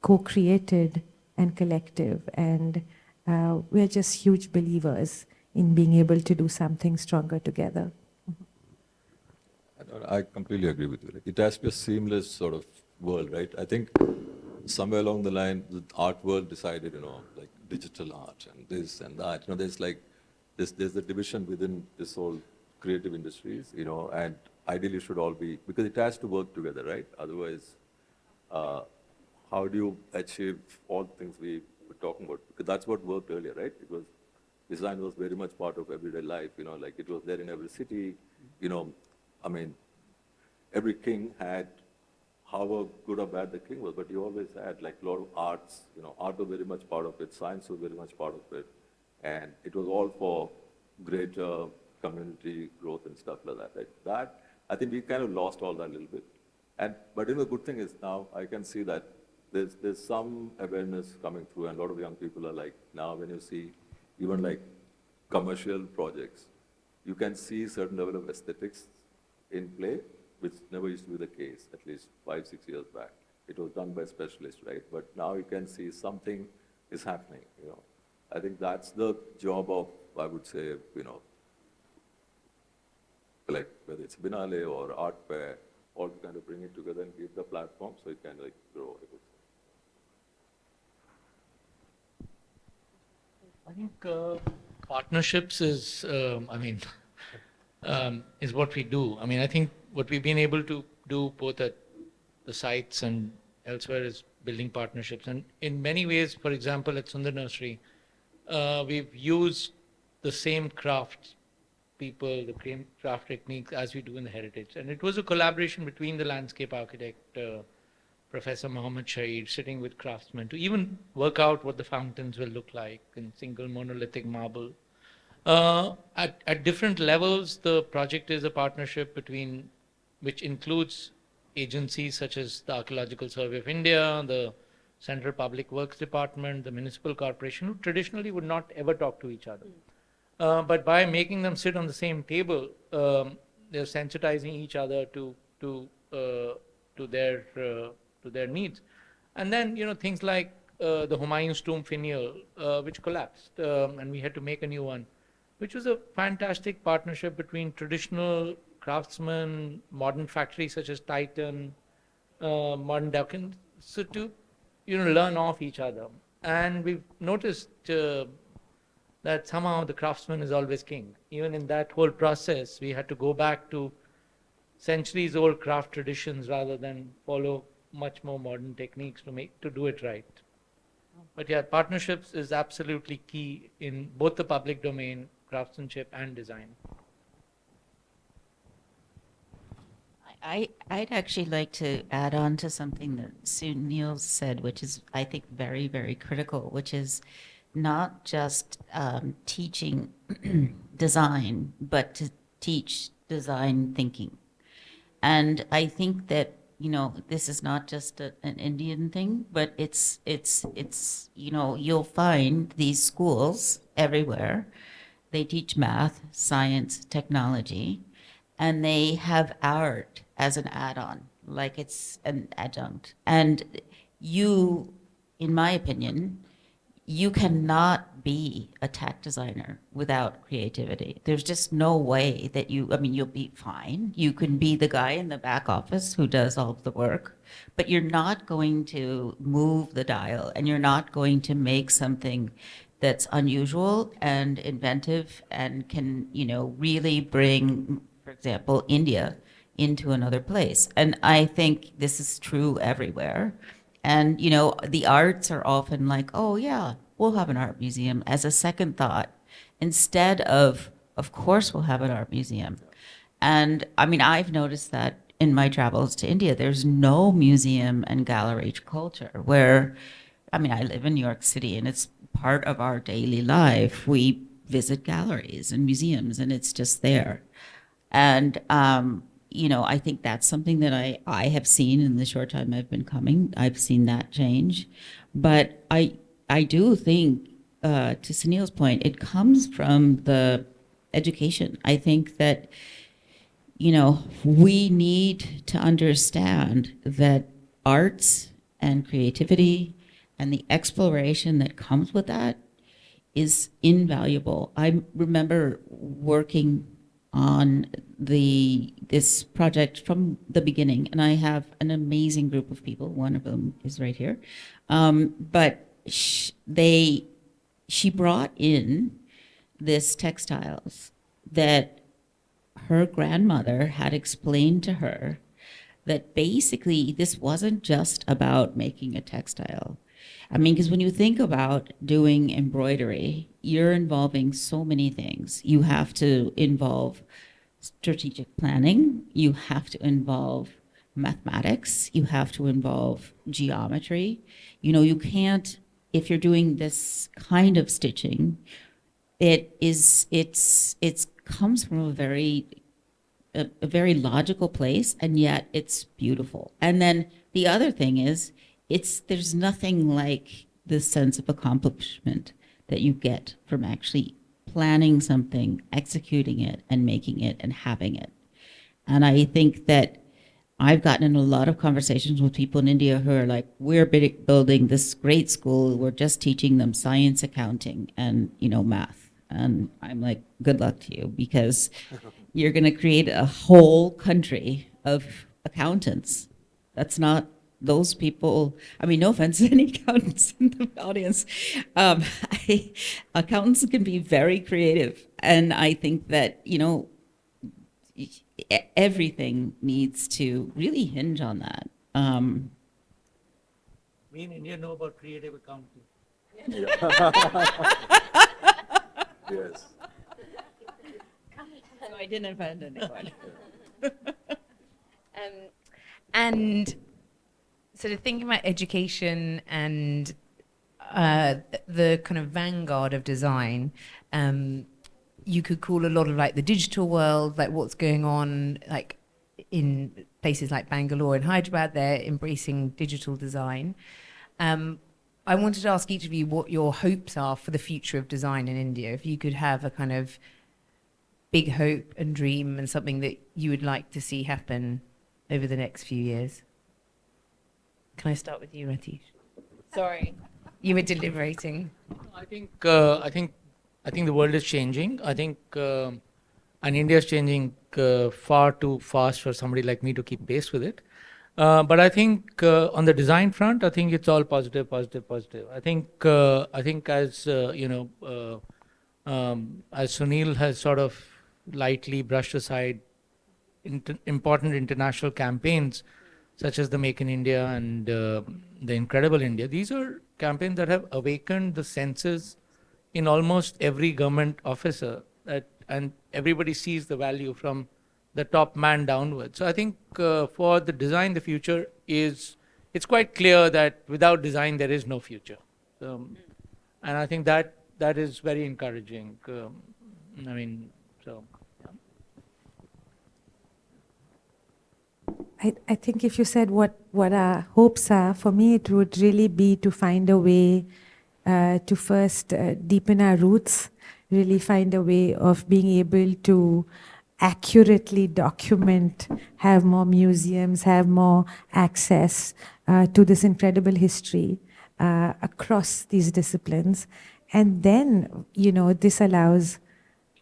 co-created and collective. And we're just huge believers in being able to do something stronger together. I completely agree with you. Like, it has to be a seamless sort of world, right? I think somewhere along the line, the art world decided, you know, like digital art and this and that. You know, there's a division within this whole creative industries, you know, and ideally should all be, because it has to work together, right? Otherwise, how do you achieve all the things we were talking about? Because that's what worked earlier, right? Because design was very much part of everyday life, you know, like it was there in every city, you know. I mean, every king had, however good or bad the king was, but you always had like a lot of arts, you know, art was very much part of it, science was very much part of it, and it was all for greater community growth and stuff like that, right? That, I think we kind of lost all that a little bit. But you know, the good thing is now I can see that there's some awareness coming through, and a lot of young people are like, now when you see even like commercial projects, you can see certain level of aesthetics in play, which never used to be the case, at least 5-6 years back. It was done by specialists, right? But now you can see something is happening, you know. I think that's the job of, I would say, you know, like whether it's Binale or Art Fair, all to kind of bring it together and give the platform so it can like grow, I would say. I think partnerships is, is what we do. I mean, I think what we've been able to do both at the sites and elsewhere is building partnerships. And in many ways, for example, at Sundar Nursery, we've used the same craft people, the same craft techniques as we do in the heritage. And it was a collaboration between the landscape architect, Professor Mohammed Shahid, sitting with craftsmen to even work out what the fountains will look like in single monolithic marble. At different levels, the project is a partnership between, which includes agencies such as the Archaeological Survey of India, the Central Public Works Department, the Municipal Corporation, who traditionally would not ever talk to each other. But by making them sit on the same table, they're sensitizing each other to their needs. And then, you know, things like the Humayun's tomb finial, which collapsed, and we had to make a new one, which was a fantastic partnership between traditional craftsmen, modern factories such as Titan, modern Dawkins, so to, you know, learn off each other. And we've noticed that somehow the craftsman is always king. Even in that whole process, we had to go back to centuries-old craft traditions rather than follow much more modern techniques to do it right. But yeah, partnerships is absolutely key in both the public domain, craftsmanship, and design. I'd actually like to add on to something that Sunil said, which is, I think, very, very critical, which is not just teaching design, but to teach design thinking. And I think that, this is not just an Indian thing, but it's, you'll find these schools everywhere. They teach math, science, technology, and they have art as an add-on, like it's an adjunct. And you, in my opinion, you cannot be a tech designer without creativity. There's just no way that you'll be fine. You can be the guy in the back office who does all of the work, but you're not going to move the dial, and you're not going to make something that's unusual and inventive and can, really bring, for example, India into another place. And I think this is true everywhere. And, the arts are often like, oh, yeah, we'll have an art museum as a second thought, instead of course, we'll have an art museum. And I've noticed that in my travels to India, there's no museum and gallery culture where, I live in New York City, and it's part of our daily life. We visit galleries and museums, and it's just there. And, I think that's something that I have seen in the short time I've been coming. I've seen that change. But I do think, to Sunil's point, it comes from the education. I think that, we need to understand that arts and creativity and the exploration that comes with that is invaluable. I remember working on this project from the beginning, and I have an amazing group of people. One of them is right here, but she brought in this textiles that her grandmother had explained to her, that basically this wasn't just about making a textile. Because when you think about doing embroidery, you're involving so many things. You have to involve strategic planning, you have to involve mathematics, you have to involve geometry. You can't, if you're doing this kind of stitching, it's comes from a very logical place, and yet it's beautiful. And then the other thing is, there's nothing like the sense of accomplishment that you get from actually planning something, executing it, and making it, and having it. And I think that I've gotten in a lot of conversations with people in India who are like, we're building this great school, we're just teaching them science, accounting, and math. And I'm like, good luck to you, because you're going to create a whole country of accountants. That's not those people. No offense to any accountants in the audience. Accountants can be very creative. And I think that, everything needs to really hinge on that. We in India know about creative accounting. Yes. So I didn't offend anyone. And sort of thinking about education and the kind of vanguard of design, you could call a lot of like the digital world, like what's going on, like in places like Bangalore and Hyderabad, they're embracing digital design. I wanted to ask each of you what your hopes are for the future of design in India. If you could have a kind of big hope and dream and something that you would like to see happen over the next few years. Can I start with you, Ratish? Sorry, you were deliberating. I think the world is changing. I think, and India is changing far too fast for somebody like me to keep pace with it. But I think on the design front, I think it's all positive. I think as as Sunil has sort of lightly brushed aside important international campaigns such as the Make in India and the Incredible India. These are campaigns that have awakened the senses in almost every government officer, and everybody sees the value from the top man downwards. So I think for the design, the future is, it's quite clear that without design there is no future. And I think that is very encouraging. I mean, so. I think if you said what our hopes are, for me it would really be to find a way to first deepen our roots, really find a way of being able to accurately document, have more museums, have more access to this incredible history across these disciplines. And then, this allows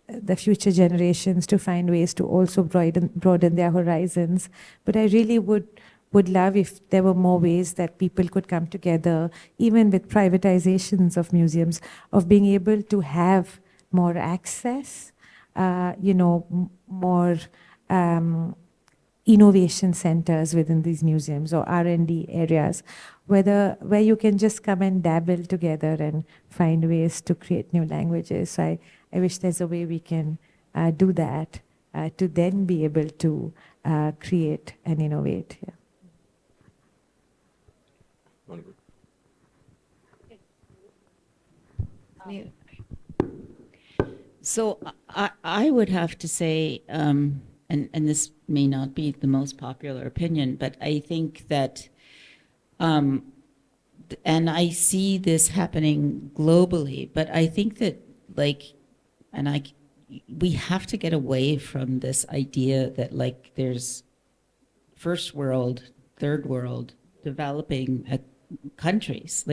the future generations to find ways to also broaden their horizons. But I really would love if there were more ways that people could come together, even with privatizations of museums, of being able to have more access, more innovation centers within these museums or R&D areas, where you can just come and dabble together and find ways to create new languages. So I wish there's a way we can do that to then be able to create and innovate. Yeah. Wonderful. So I would have to say, and this may not be the most popular opinion, but I think that, and I see this happening globally, but I think that we have to get away from this idea that there's first world, third world, developing countries.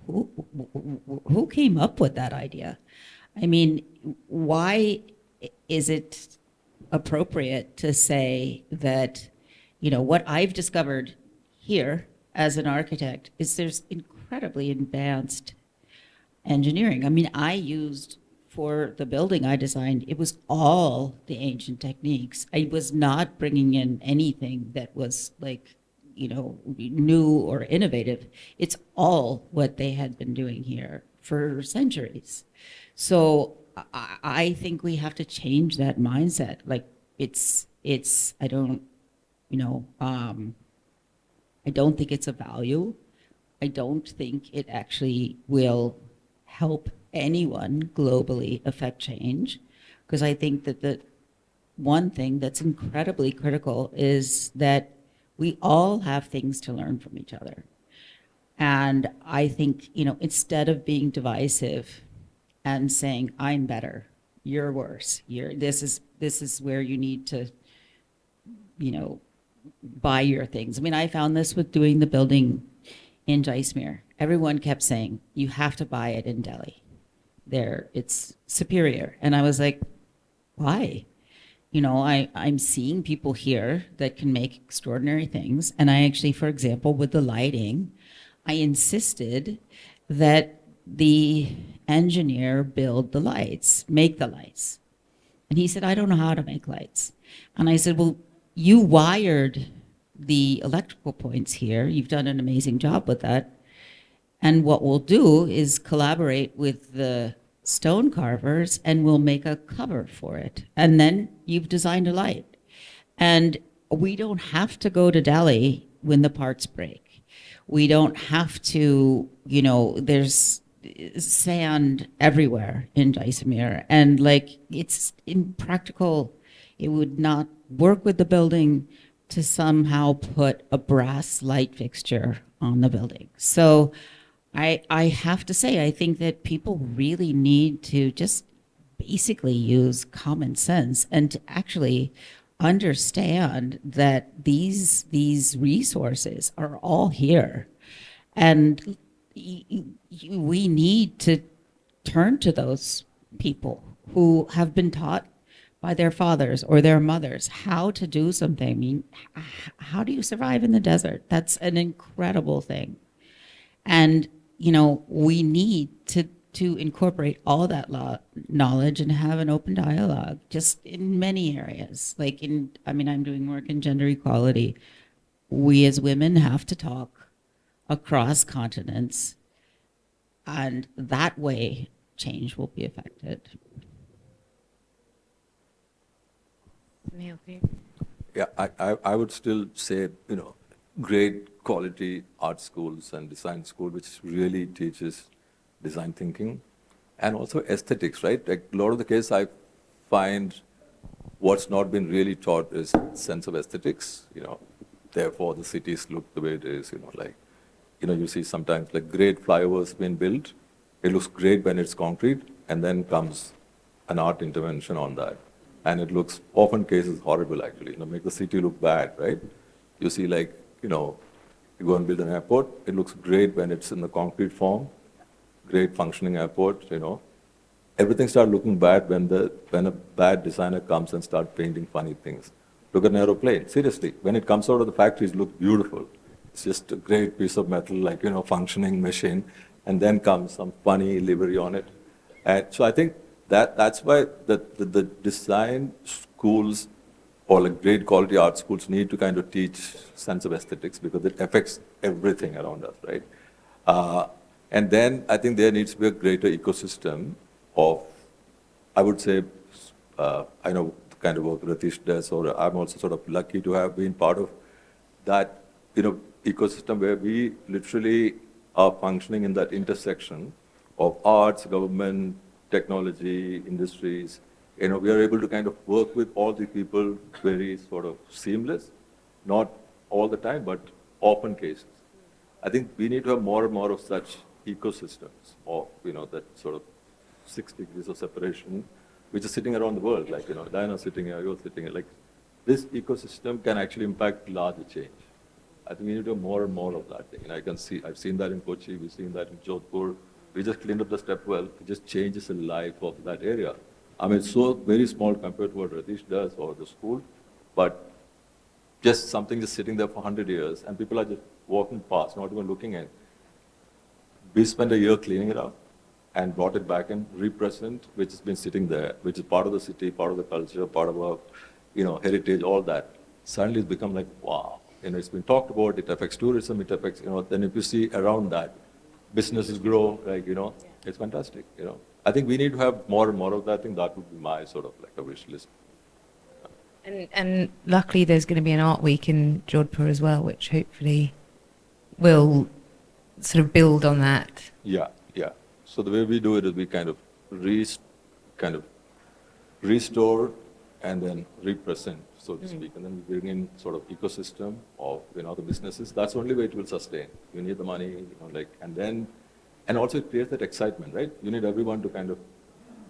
Who came up with that idea? I mean, why is it appropriate to say that, what I've discovered here as an architect is there's incredibly advanced engineering. I mean, I used, for the building I designed, it was all the ancient techniques. I was not bringing in anything that was new or innovative. It's all what they had been doing here for centuries. So I think we have to change that mindset. I don't think it's a value. I don't think it actually will help anyone globally affect change, because I think that the one thing that's incredibly critical is that we all have things to learn from each other. And I think, instead of being divisive and saying, I'm better, you're worse, this is where you need to, buy your things. I mean, I found this with doing the building in Jaisalmer. Everyone kept saying, you have to buy it in Delhi. It's superior. And I was like, why? I'm seeing people here that can make extraordinary things. And I actually, for example, with the lighting, I insisted that the engineer build the lights, make the lights. And he said, I don't know how to make lights. And I said, well, you wired the electrical points here. You've done an amazing job with that. And what we'll do is collaborate with the stone carvers and we'll make a cover for it. And then you've designed a light. And we don't have to go to Delhi when the parts break. We don't have to, there's sand everywhere in Jaisalmer. And it's impractical. It would not work with the building to somehow put a brass light fixture on the building. So I have to say, I think that people really need to just basically use common sense and to actually understand that these resources are all here. And we need to turn to those people who have been taught by their fathers or their mothers how to do something. I mean, how do you survive in the desert? That's an incredible thing. And we need to incorporate all that knowledge and have an open dialogue just in many areas. I'm doing work in gender equality. We as women have to talk across continents, and that way change will be affected. Sunil, please. Yeah, I would still say, great quality art schools and design school, which really teaches design thinking and also aesthetics, right? Like a lot of the case I find what's not been really taught is sense of aesthetics, therefore the cities look the way it is, you see sometimes like great flyovers being built, it looks great when it's concrete, and then comes an art intervention on that. And it looks, often cases, horrible actually, make the city look bad, right? You see you go and build an airport, it looks great when it's in the concrete form, great functioning airport, Everything starts looking bad when a bad designer comes and starts painting funny things. Look at an aeroplane, seriously, when it comes out of the factory, it looks beautiful. It's just a great piece of metal, functioning machine, and then comes some funny livery on it. And so I think that's why the design schools or like great quality art schools need to kind of teach sense of aesthetics because it affects everything around us, right? And then I think there needs to be a greater ecosystem of, I would say, I know the kind of work Ratish does, or I'm also sort of lucky to have been part of that, ecosystem where we literally are functioning in that intersection of arts, government, technology, industries. We are able to kind of work with all the people very sort of seamless, not all the time, but often cases. I think we need to have more and more of such ecosystems of, that sort of 6 degrees of separation, which is sitting around the world, Diana sitting here, you're sitting here, this ecosystem can actually impact larger change. I think we need to do more and more of that thing. And I've seen that in Kochi, we've seen that in Jodhpur. We just cleaned up the stepwell, it just changes the life of that area. I mean, it's so very small compared to what Ratish does or the school, but just something just sitting there for 100 years and people are just walking past, not even looking at. We spent a year cleaning it up and brought it back and represent, which has been sitting there, which is part of the city, part of the culture, part of our, heritage, all that. Suddenly it's become like, wow. It's been talked about, it affects tourism, it affects, then if you see around that, businesses grow, it's fantastic, I think we need to have more and more of that. I think that would be my sort of like a wish list. And luckily there's going to be an art week in Jodhpur as well, which hopefully will sort of build on that. Yeah. So the way we do it is we kind of restore and then represent, so to speak, and then we bring in sort of ecosystem of the businesses. That's the only way it will sustain. You need the money, and also it creates that excitement, right? You need everyone to kind of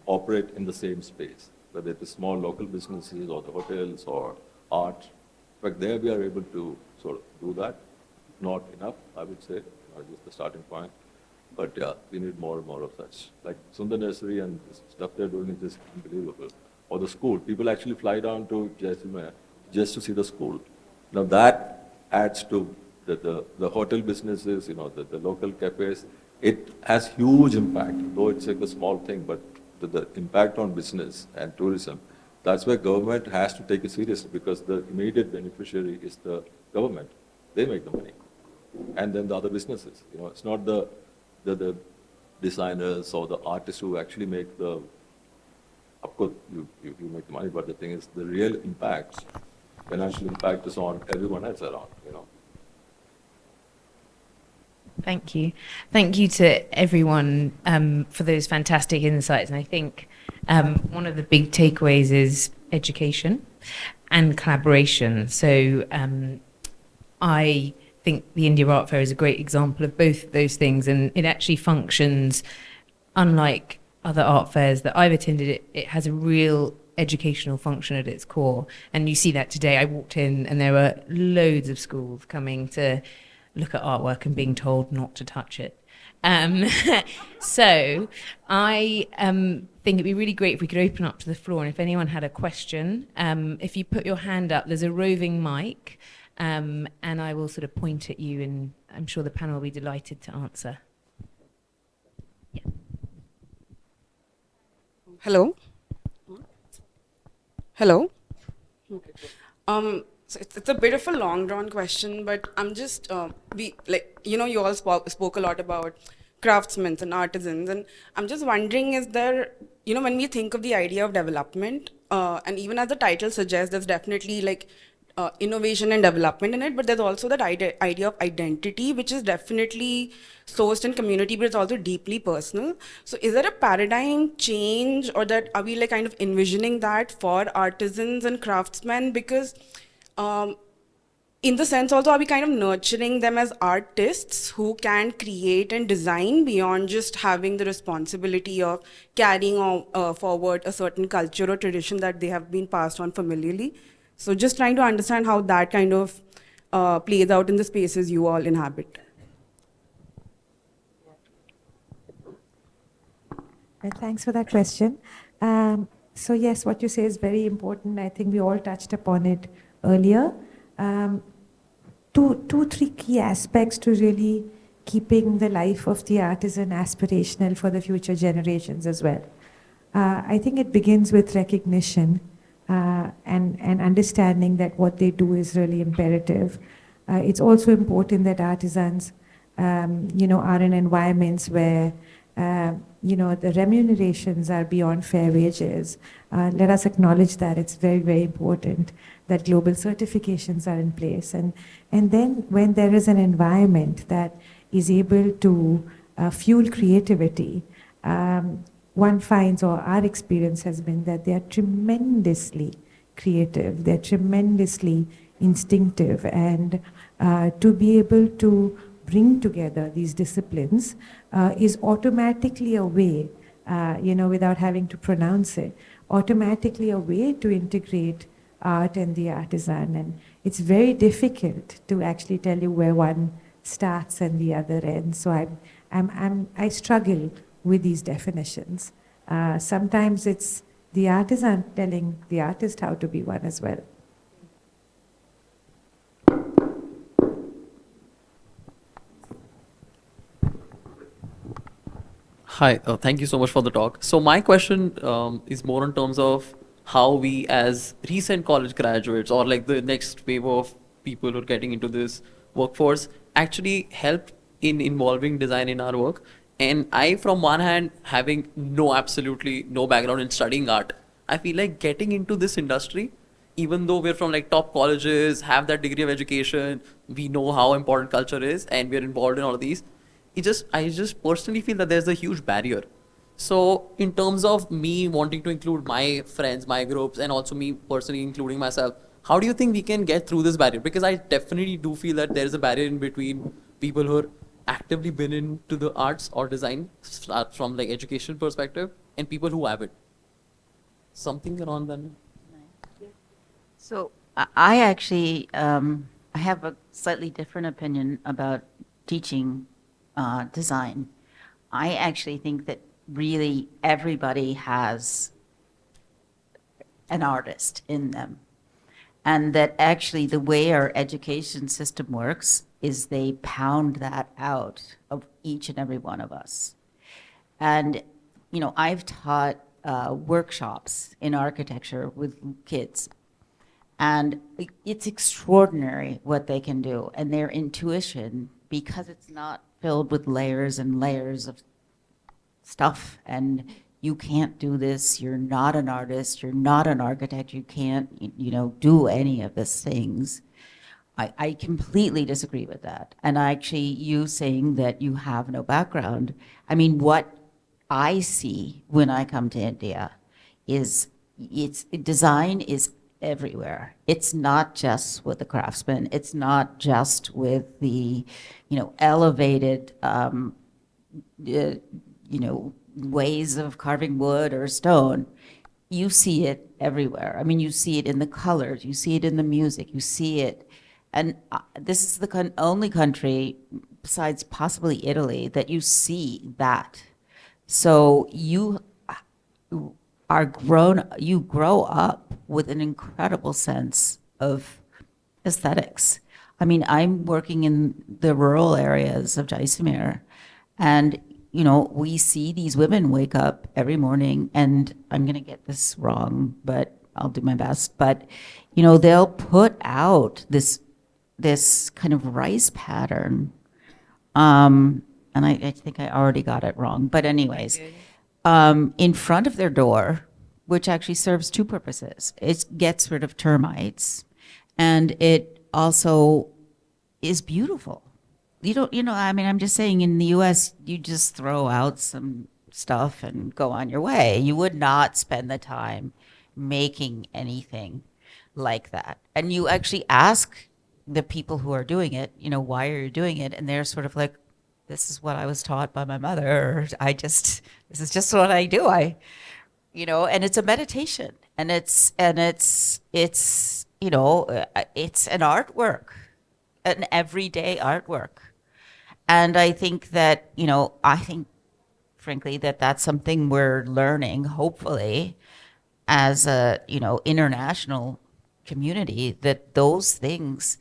operate in the same space, whether it is small local businesses or the hotels or art. In fact, there we are able to sort of do that. Not enough, I would say, just the starting point. But yeah, we need more and more of such. Like Sundar Nursery and the stuff they're doing is just unbelievable. Or the school. People actually fly down to Jaisalmer just to see the school. Now that adds to the hotel businesses, the local cafes. It has huge impact, though it's like a small thing, but the impact on business and tourism, that's where government has to take it seriously because the immediate beneficiary is the government. They make the money. And then the other businesses. It's not the designers or the artists who actually make the, of course, you make the money, but the thing is, the real impact, financial impact is on everyone else around, Thank you. Thank you to everyone for those fantastic insights. And I think one of the big takeaways is education and collaboration. So I think the India Art Fair is a great example of both of those things. And it actually functions unlike other art fairs that I've attended. It has a real educational function at its core. And you see that today. I walked in and there were loads of schools coming to look at artwork and being told not to touch it. So I think it'd be really great if we could open up to the floor. And if anyone had a question, if you put your hand up, there's a roving mic, and I will sort of point at you, and I'm sure the panel will be delighted to answer. Yeah. Hello? Hello? Okay. So it's a bit of a long drawn question, but I'm just, you all spoke a lot about craftsmen and artisans. And I'm just wondering, is there, when we think of the idea of development, and even as the title suggests, there's definitely like innovation and development in it, but there's also that idea of identity, which is definitely sourced in community, but it's also deeply personal. So is there a paradigm change, or that are we like kind of envisioning that for artisans and craftsmen? Because in the sense also, are we kind of nurturing them as artists who can create and design beyond just having the responsibility of carrying forward a certain culture or tradition that they have been passed on familiarly? So just trying to understand how that kind of plays out in the spaces you all inhabit. Thanks for that question. So yes, what you say is very important. I think we all touched upon it earlier. Three key aspects to really keeping the life of the artisan aspirational for the future generations as well. I think it begins with recognition and understanding that what they do is really imperative. It's also important that artisans, are in environments where the remunerations are beyond fair wages. Let us acknowledge that it's very, very important that global certifications are in place. And then when there is an environment that is able to fuel creativity, one finds, or our experience has been, that they are tremendously creative, they're tremendously instinctive, and to be able to bring together these disciplines is automatically a way, without having to pronounce it, automatically a way to integrate art and the artisan. And it's very difficult to actually tell you where one starts and the other ends. So I struggle with these definitions. Sometimes it's the artisan telling the artist how to be one as well. Hi, thank you so much for the talk. So my question is more in terms of how we as recent college graduates, or like the next wave of people who are getting into this workforce, actually help in involving design in our work. And I, from one hand, having absolutely no background in studying art, I feel like getting into this industry, even though we're from like top colleges, have that degree of education, we know how important culture is, and we're involved in all of these, I just personally feel that there's a huge barrier. So in terms of me wanting to include my friends, my groups, and also me personally including myself, how do you think we can get through this barrier? Because I definitely do feel that there's a barrier in between people who are actively been into the arts or design from like education perspective and people who haven't. Something around that. So I actually, I have a slightly different opinion about teaching design. I actually think that really everybody has an artist in them. And that actually the way our education system works is they pound that out of each and every one of us. And, I've taught workshops in architecture with kids. And it's extraordinary what they can do. And their intuition, because it's not filled with layers and layers of stuff, and you can't do this, you're not an artist, you're not an architect, you can't, do any of these things. I completely disagree with that. And actually, you saying that you have no background, I mean, what I see when I come to India is design is everywhere. It's not just with the craftsmen. It's not just with the, elevated, ways of carving wood or stone. You see it everywhere. I mean, you see it in the colors. You see it in the music. You see it. And this is the only country, besides possibly Italy, that you see that. So you grow up with an incredible sense of aesthetics. I mean, I'm working in the rural areas of Jaisalmer, and we see these women wake up every morning, and I'm going to get this wrong, but I'll do my best. But they'll put out this kind of rice pattern, and I think I already got it wrong, but anyways, Okay. in front of their door, which actually serves two purposes. It gets rid of termites, and it also is beautiful. You don't, I mean, I'm just saying in the US, you just throw out some stuff and go on your way. You would not spend the time making anything like that. And you actually ask the people who are doing it, why are you doing it? And they're sort of like, this is what I was taught by my mother. Or this is just what I do. And it's a meditation, and it's it's an artwork, an everyday artwork. And I think that, frankly, that that's something we're learning, hopefully, as a, international community, that those things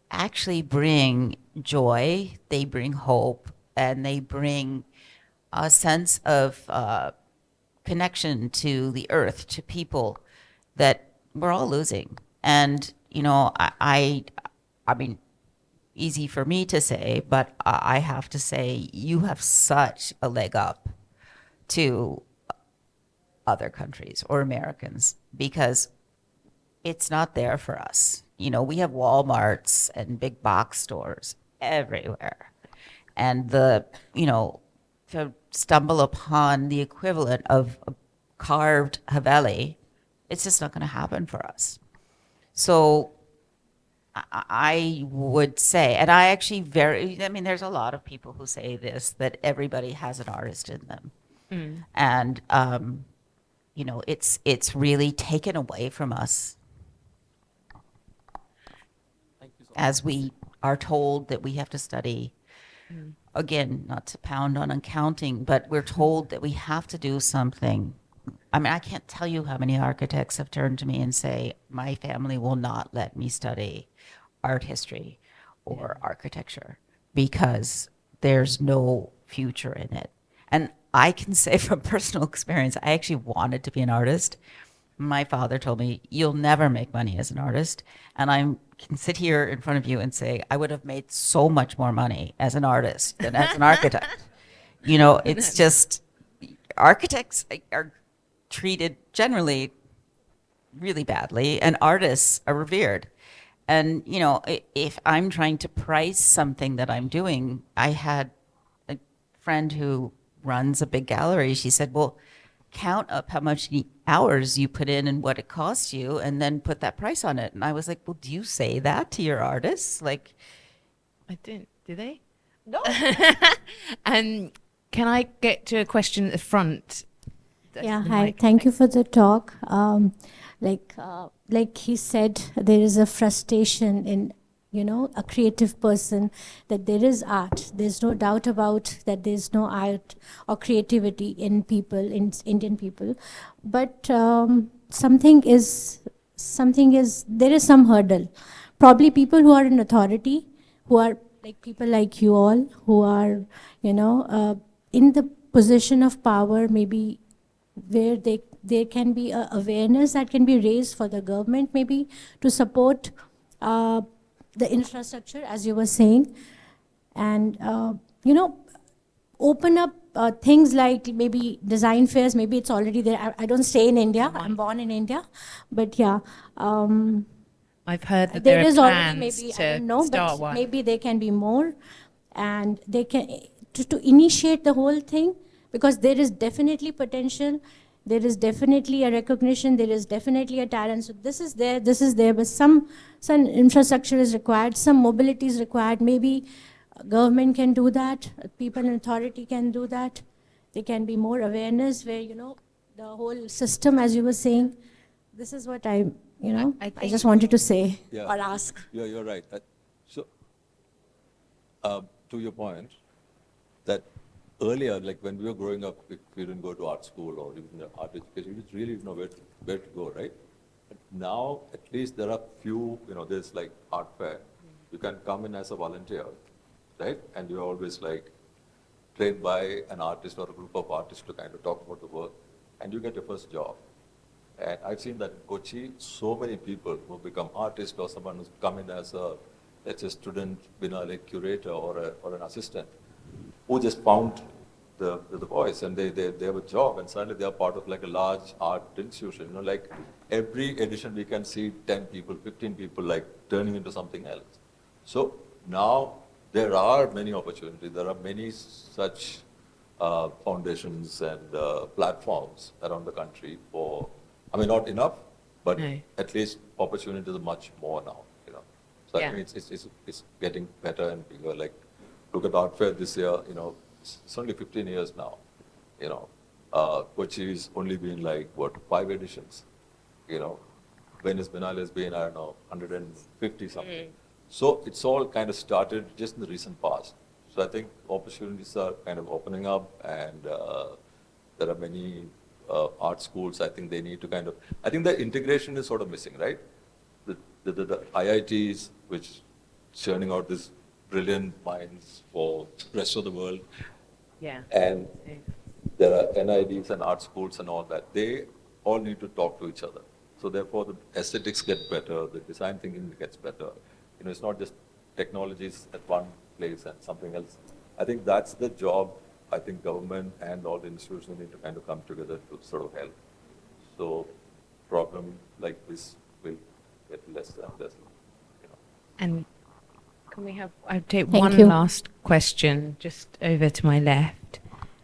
actually bring joy, they bring hope, and they bring a sense of connection to the earth, to people that we're all losing. And, I mean, easy for me to say, but I have to say, you have such a leg up to other countries or Americans, because it's not there for us. We have Walmarts and big box stores everywhere. And to stumble upon the equivalent of a carved Haveli, it's just not going to happen for us. So I would say, and I actually there's a lot of people who say this, that everybody has an artist in them. And, it's really taken away from us as we are told that we have to study. Again, not to pound on accounting, but we're told that we have to do something. I mean, I can't tell you how many architects have turned to me and say, my family will not let me study art history or architecture because there's no future in it. And I can say from personal experience, I actually wanted to be an artist. My father told me, you'll never make money as an artist. And I can sit here in front of you and say, I would have made so much more money as an artist than as an architect. It's just, architects are treated generally really badly, and artists are revered. And, if I'm trying to price something that I'm doing, I had a friend who runs a big gallery. She said, well, count up how much hours you put in and what it costs you, and then put that price on it. And I was like, well, do you say that to your artists? Like, I didn't. Do they? no. Can I get to a question at the front? Yeah, The hi. mic. Thank you for the talk. Like he said, there is a frustration in, a creative person, that there is art. There's no doubt about that. There's no art or creativity in people, in Indian people. But something is, there is some hurdle. Probably people who are in authority, who are like people like you all, who are, in the position of power, maybe where there can be a awareness that can be raised for the government, maybe to support the infrastructure, as you were saying, and open up things like maybe design fairs. Maybe it's already there. I don't stay in India. I'm born in India, but yeah. I've heard that There there are is already, plans maybe, I to don't know, start but one. maybe there can be more, and they can to initiate the whole thing, because there is definitely potential, there is definitely a recognition, there is definitely a talent. So this is there, but some infrastructure is required, some mobility is required. Maybe government can do that, people in authority can do that. There can be more awareness where, the whole system, as you were saying. This is what I I just wanted to say Yeah. or ask. Yeah, you're right. So, to your point, that earlier, like when we were growing up, if we didn't go to art school or even the art education, we just really didn't know where to go, right? But now, at least there are few, there's like art fair. You can come in as a volunteer, right? And you're always like trained by an artist or a group of artists to kind of talk about the work, and you get your first job. And I've seen that in Kochi, so many people who become artists or someone who's come in as a, let's say, student, like curator or an assistant. who just found the voice, and they have a job, and suddenly they are part of like a large art institution. You know, like every edition we can see 10 people, 15 people like turning into something else. So now there are many opportunities. There are many such foundations and platforms around the country for, I mean, not enough, but No. at least opportunities are much more now, you know. So Yeah. I think it's getting better and bigger. Like, look at Art Fair this year, you know, it's only 15 years now, you know. Kochi's only been like, what, 5 editions, you know. Venice Biennale has been, I don't know, 150 something. So it's all kind of started just in the recent past. So I think opportunities are kind of opening up, and there are many art schools. I think they need to kind of, I think the integration is sort of missing, right? The IITs, which churning out these brilliant minds for the rest of the world, Yeah. and there are NIDs and art schools and all that. They all need to talk to each other. So therefore, the aesthetics get better, the design thinking gets better. You know, it's not just technologies at one place and something else. I think that's the job. I think government and all the institutions need to kind of come together to sort of help. So problem like this will get less and less. You know. And can we have, I'll take Thank one you. last question just over to my left.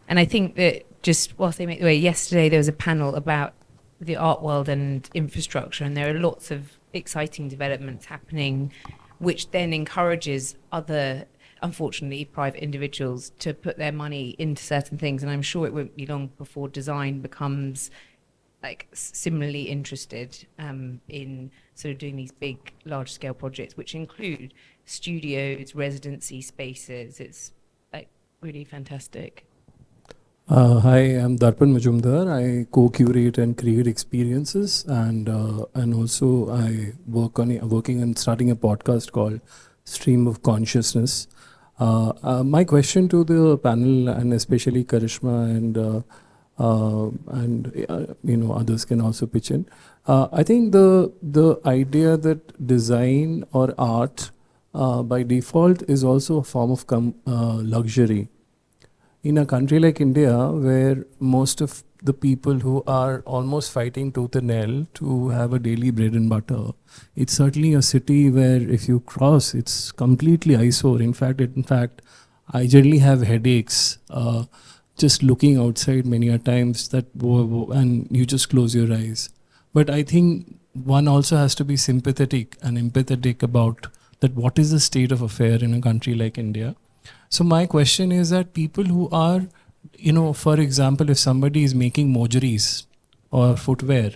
And I think that just whilst they make the way, yesterday there was a panel about the art world and infrastructure, and there are lots of exciting developments happening, which then encourages other, unfortunately, private individuals to put their money into certain things. And I'm sure it won't be long before design becomes like similarly interested in sort of doing these big, large-scale projects, which include studios, residency spaces. It's like really fantastic. Hi, I'm Darpan Majumdar. I co-curate and create experiences, and also I working on starting a podcast called Stream of Consciousness. My question to the panel, and especially Karishma and you know, others can also pitch in. I think the idea that design or art by default is also a form of luxury. In a country like India, where most of the people who are almost fighting tooth and nail to have a daily bread and butter, it's certainly a city where if you cross, it's completely eyesore. In fact, I generally have headaches just looking outside many a times, that and you just close your eyes. But I think one also has to be sympathetic and empathetic about that. What is the state of affair in a country like India? So my question is that people who are, you know, for example, if somebody is making mojeries or footwear,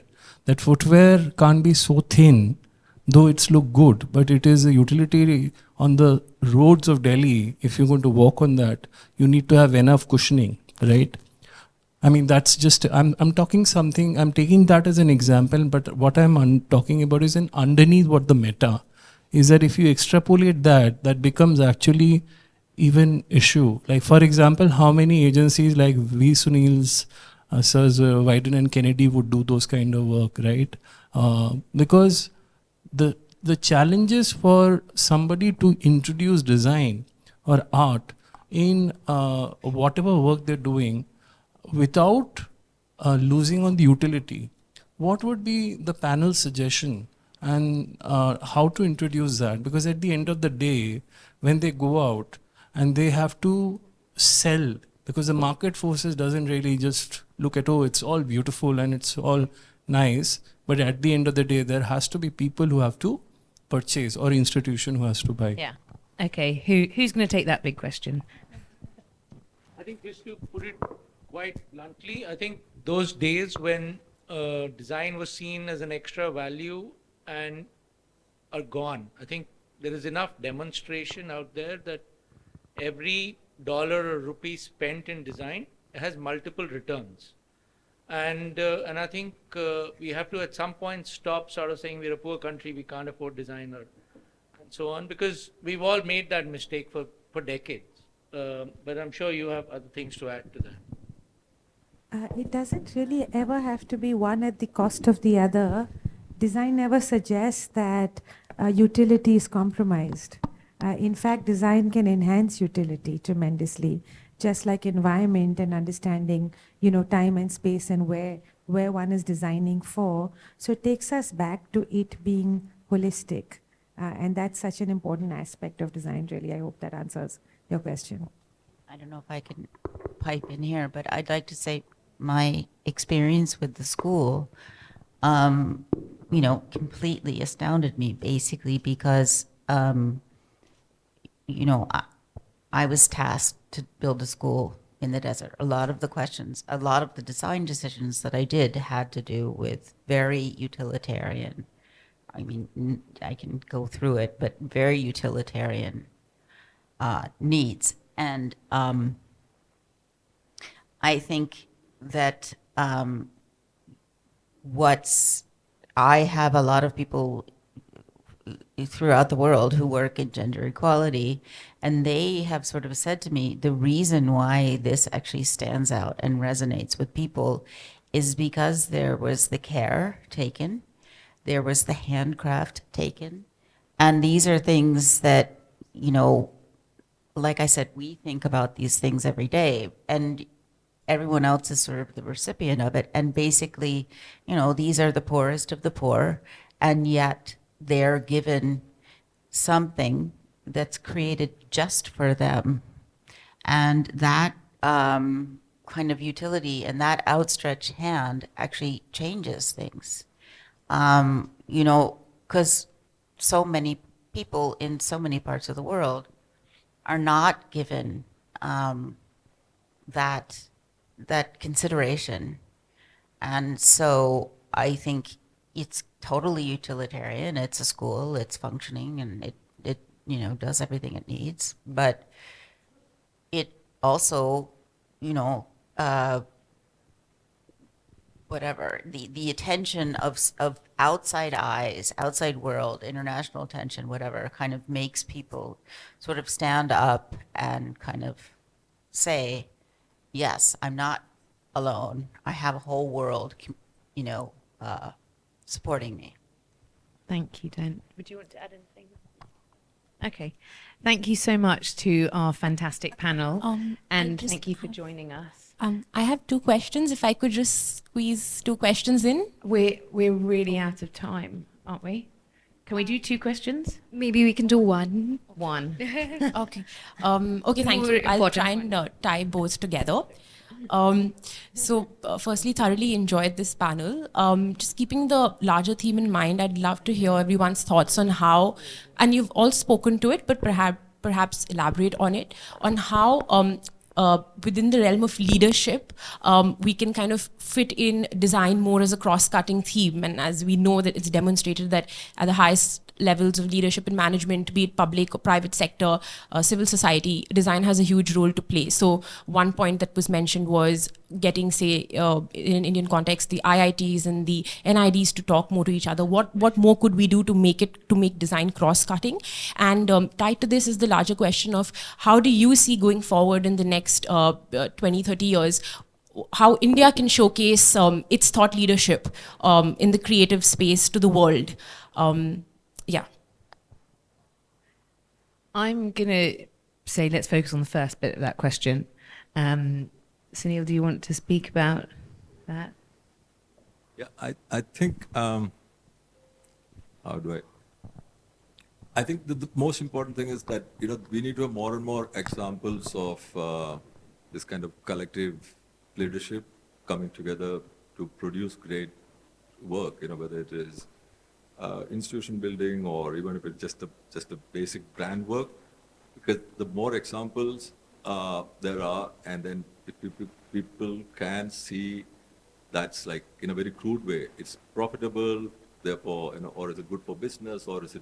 that footwear can't be so thin, though it's look good, but it is a utility on the roads of Delhi. If you're going to walk on that, you need to have enough cushioning, right? I mean, that's just, I'm talking something, I'm taking that as an example, but what I'm talking about is underneath what the meta is, that if you extrapolate that becomes actually even issue. Like, for example, how many agencies like Sunil's, Sirs Wyden and Kennedy would do those kind of work, right? Because the challenges for somebody to introduce design or art in whatever work they're doing without losing on the utility. What would be the panel's suggestion and how to introduce that? Because at the end of the day, when they go out and they have to sell, because the market forces doesn't really just look at, oh, it's all beautiful and it's all nice, but at the end of the day, there has to be people who have to purchase or institution who has to buy. Yeah. Okay. Who's going to take that big question? I think just to put it quite bluntly, I think those days when design was seen as an extra value and are gone. I think there is enough demonstration out there that every dollar or rupee spent in design has multiple returns. And I think we have to at some point stop sort of saying we're a poor country, we can't afford design and so on, because we've all made that mistake for decades. But I'm sure you have other things to add to that. It doesn't really ever have to be one at the cost of the other. Design never suggests that utility is compromised. In fact, design can enhance utility tremendously. just like environment and understanding, time and space and where one is designing for. So it takes us back to it being holistic. And that's such an important aspect of design, really. I hope that answers your question. I don't know if I can pipe in here, but I'd like to say my experience with the school, completely astounded me, basically, because, I was tasked to build a school in the desert. A lot of the design decisions that I did had to do with very utilitarian. I mean, I can go through it, but very utilitarian needs. And I think that I have a lot of people throughout the world who work in gender equality, and they have sort of said to me, the reason why this actually stands out and resonates with people is because there was the care taken, there was the handcraft taken, and these are things that, like I said, we think about these things every day, and everyone else is sort of the recipient of it. And basically, these are the poorest of the poor, and yet they're given something that's created just for them. And that kind of utility and that outstretched hand actually changes things. Because so many people in so many parts of the world are not given that consideration. And so I think it's totally utilitarian. It's a school, it's functioning, and it does everything it needs. But it also, the attention of outside eyes, outside world, international attention, whatever, kind of makes people sort of stand up and kind of say, yes, I'm not alone. I have a whole world, supporting me. Thank you, Dan. Would you want to add anything? Okay. Thank you so much to our fantastic panel, and thank you for joining us. I have two questions. If I could just squeeze two questions in. We're really out of time, aren't we? Can we do two questions? Maybe we can do one. One. Okay. Okay, thank you. I'll try and tie both together. Firstly, thoroughly enjoyed this panel. Just keeping the larger theme in mind, I'd love to hear everyone's thoughts on how, and you've all spoken to it, but perhaps elaborate on it, on how within the realm of leadership, we can kind of fit in design more as a cross-cutting theme. And as we know that it's demonstrated that at the highest levels of leadership and management, be it public or private sector, civil society, design has a huge role to play. So one point that was mentioned was getting, say, in an Indian context, the IITs and the NIDs to talk more to each other. What more could we do to make design cross-cutting? And tied to this is the larger question of how do you see going forward in the next 20, 30 years, how India can showcase its thought leadership in the creative space to the world. Yeah. I'm going to say let's focus on the first bit of that question. Sunil, do you want to speak about that? Yeah, I think, I think the most important thing is that, we need to have more and more examples of this kind of collective leadership coming together to produce great work, whether it is institution building or even if it's just a basic brand work, because the more examples there are, and then if people can see that's like in a very crude way, it's profitable, therefore, or is it good for business, or is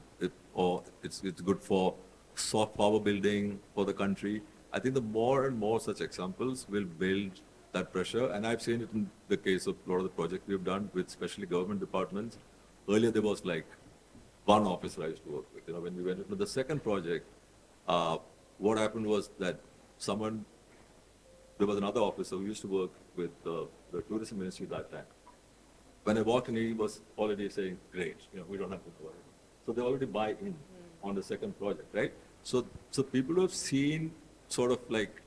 it's good for soft power building for the country. I think the more and more such examples will build that pressure, and I've seen it in the case of a lot of the projects we've done with especially government departments. Earlier, there was like one officer I used to work with. When we went into the second project, what happened was that there was another officer who used to work with the tourism ministry that time. When I walked in, he was already saying, great, we don't have to worry. So they already buy in on the second project, right? So people who have seen sort of like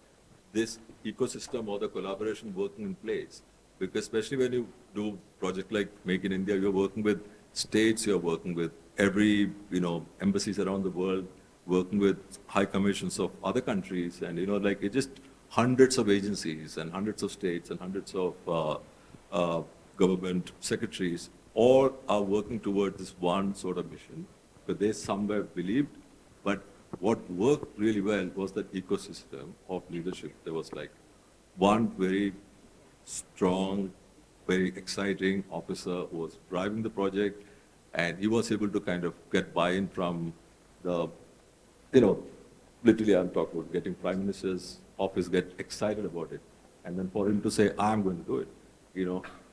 this ecosystem or the collaboration working in place. Because especially when you do project like Make in India, you're working with states, you're working with every, embassies around the world, working with high commissions of other countries, and, like it's just hundreds of agencies and hundreds of states and hundreds of government secretaries all are working towards this one sort of mission, because they somewhere believed. But what worked really well was that ecosystem of leadership. There was like one very strong, very exciting officer who was driving the project, and he was able to kind of get buy-in from the, literally I'm talking about getting Prime Minister's office get excited about it, and then for him to say, I'm going to do it,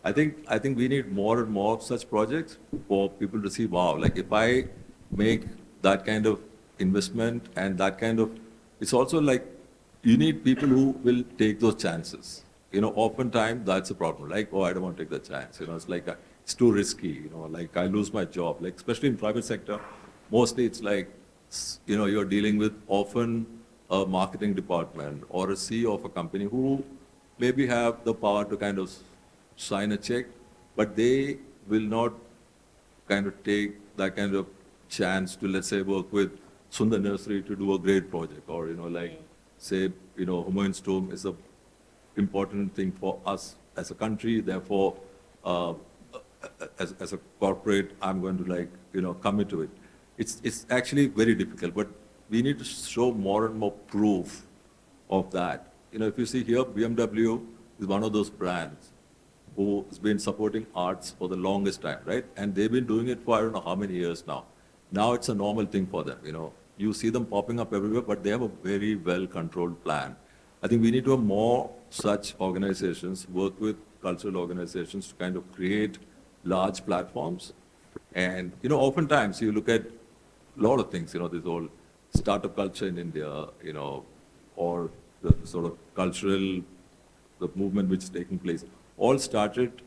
I think we need more and more of such projects for people to see, wow, like if I make that kind of investment and that kind of, it's also like you need people who will take those chances. Oftentimes that's a problem. Like, oh, I don't want to take that chance. It's like, it's too risky. Like I lose my job. Like, especially in private sector, mostly it's like, you're dealing with often a marketing department or a CEO of a company who maybe have the power to kind of sign a check, but they will not kind of take that kind of chance to, let's say, work with Sundar Nursery to do a great project, or, say, Humayun's Tomb is a important thing for us as a country, therefore, as a corporate, I'm going to commit to it. It's actually very difficult, but we need to show more and more proof of that. If you see here, BMW is one of those brands who has been supporting arts for the longest time, right? And they've been doing it for I don't know how many years now. Now it's a normal thing for them, You see them popping up everywhere, but they have a very well-controlled plan. I think we need to have more such organizations, work with cultural organizations to kind of create large platforms. And, oftentimes you look at a lot of things, this whole startup culture in India, or the sort of cultural, the movement which is taking place, all started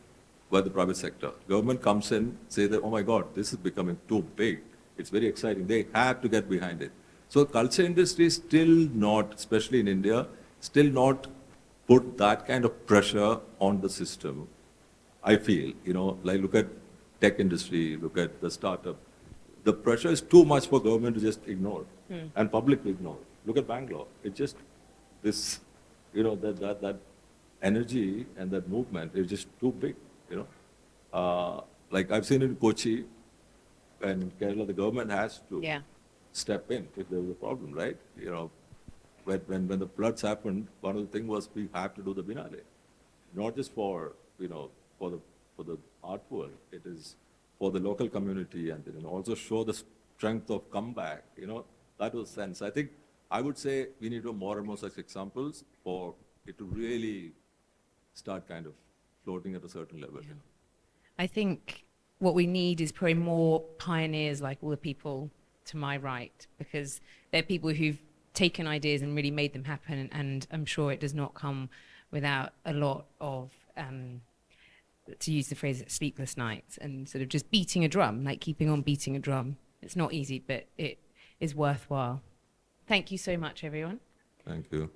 by the private sector. Government comes in, say that, oh my God, this is becoming too big. It's very exciting. They have to get behind it. So culture industry is still not, especially in India, still not put that kind of pressure on the system, I feel. Like look at tech industry, look at the startup. The pressure is too much for government to just ignore and public to ignore. Look at Bangalore. It's just this, that energy and that movement is just too big, Like I've seen in Kochi and in Kerala, the government has to step in if there was a problem, right? When the floods happened, one of the things was we have to do the Binale, not just for for the art world. It is for the local community, and then also show the strength of comeback. That was sense. I think I would say we need to more and more such examples for it to really start kind of floating at a certain level. Yeah. I think what we need is probably more pioneers like all the people to my right, because they're people who've taken ideas and really made them happen, and I'm sure it does not come without a lot of, to use the phrase, sleepless nights and sort of just beating a drum, like keeping on beating a drum. It's not easy, but it is worthwhile. Thank you so much, everyone. Thank you.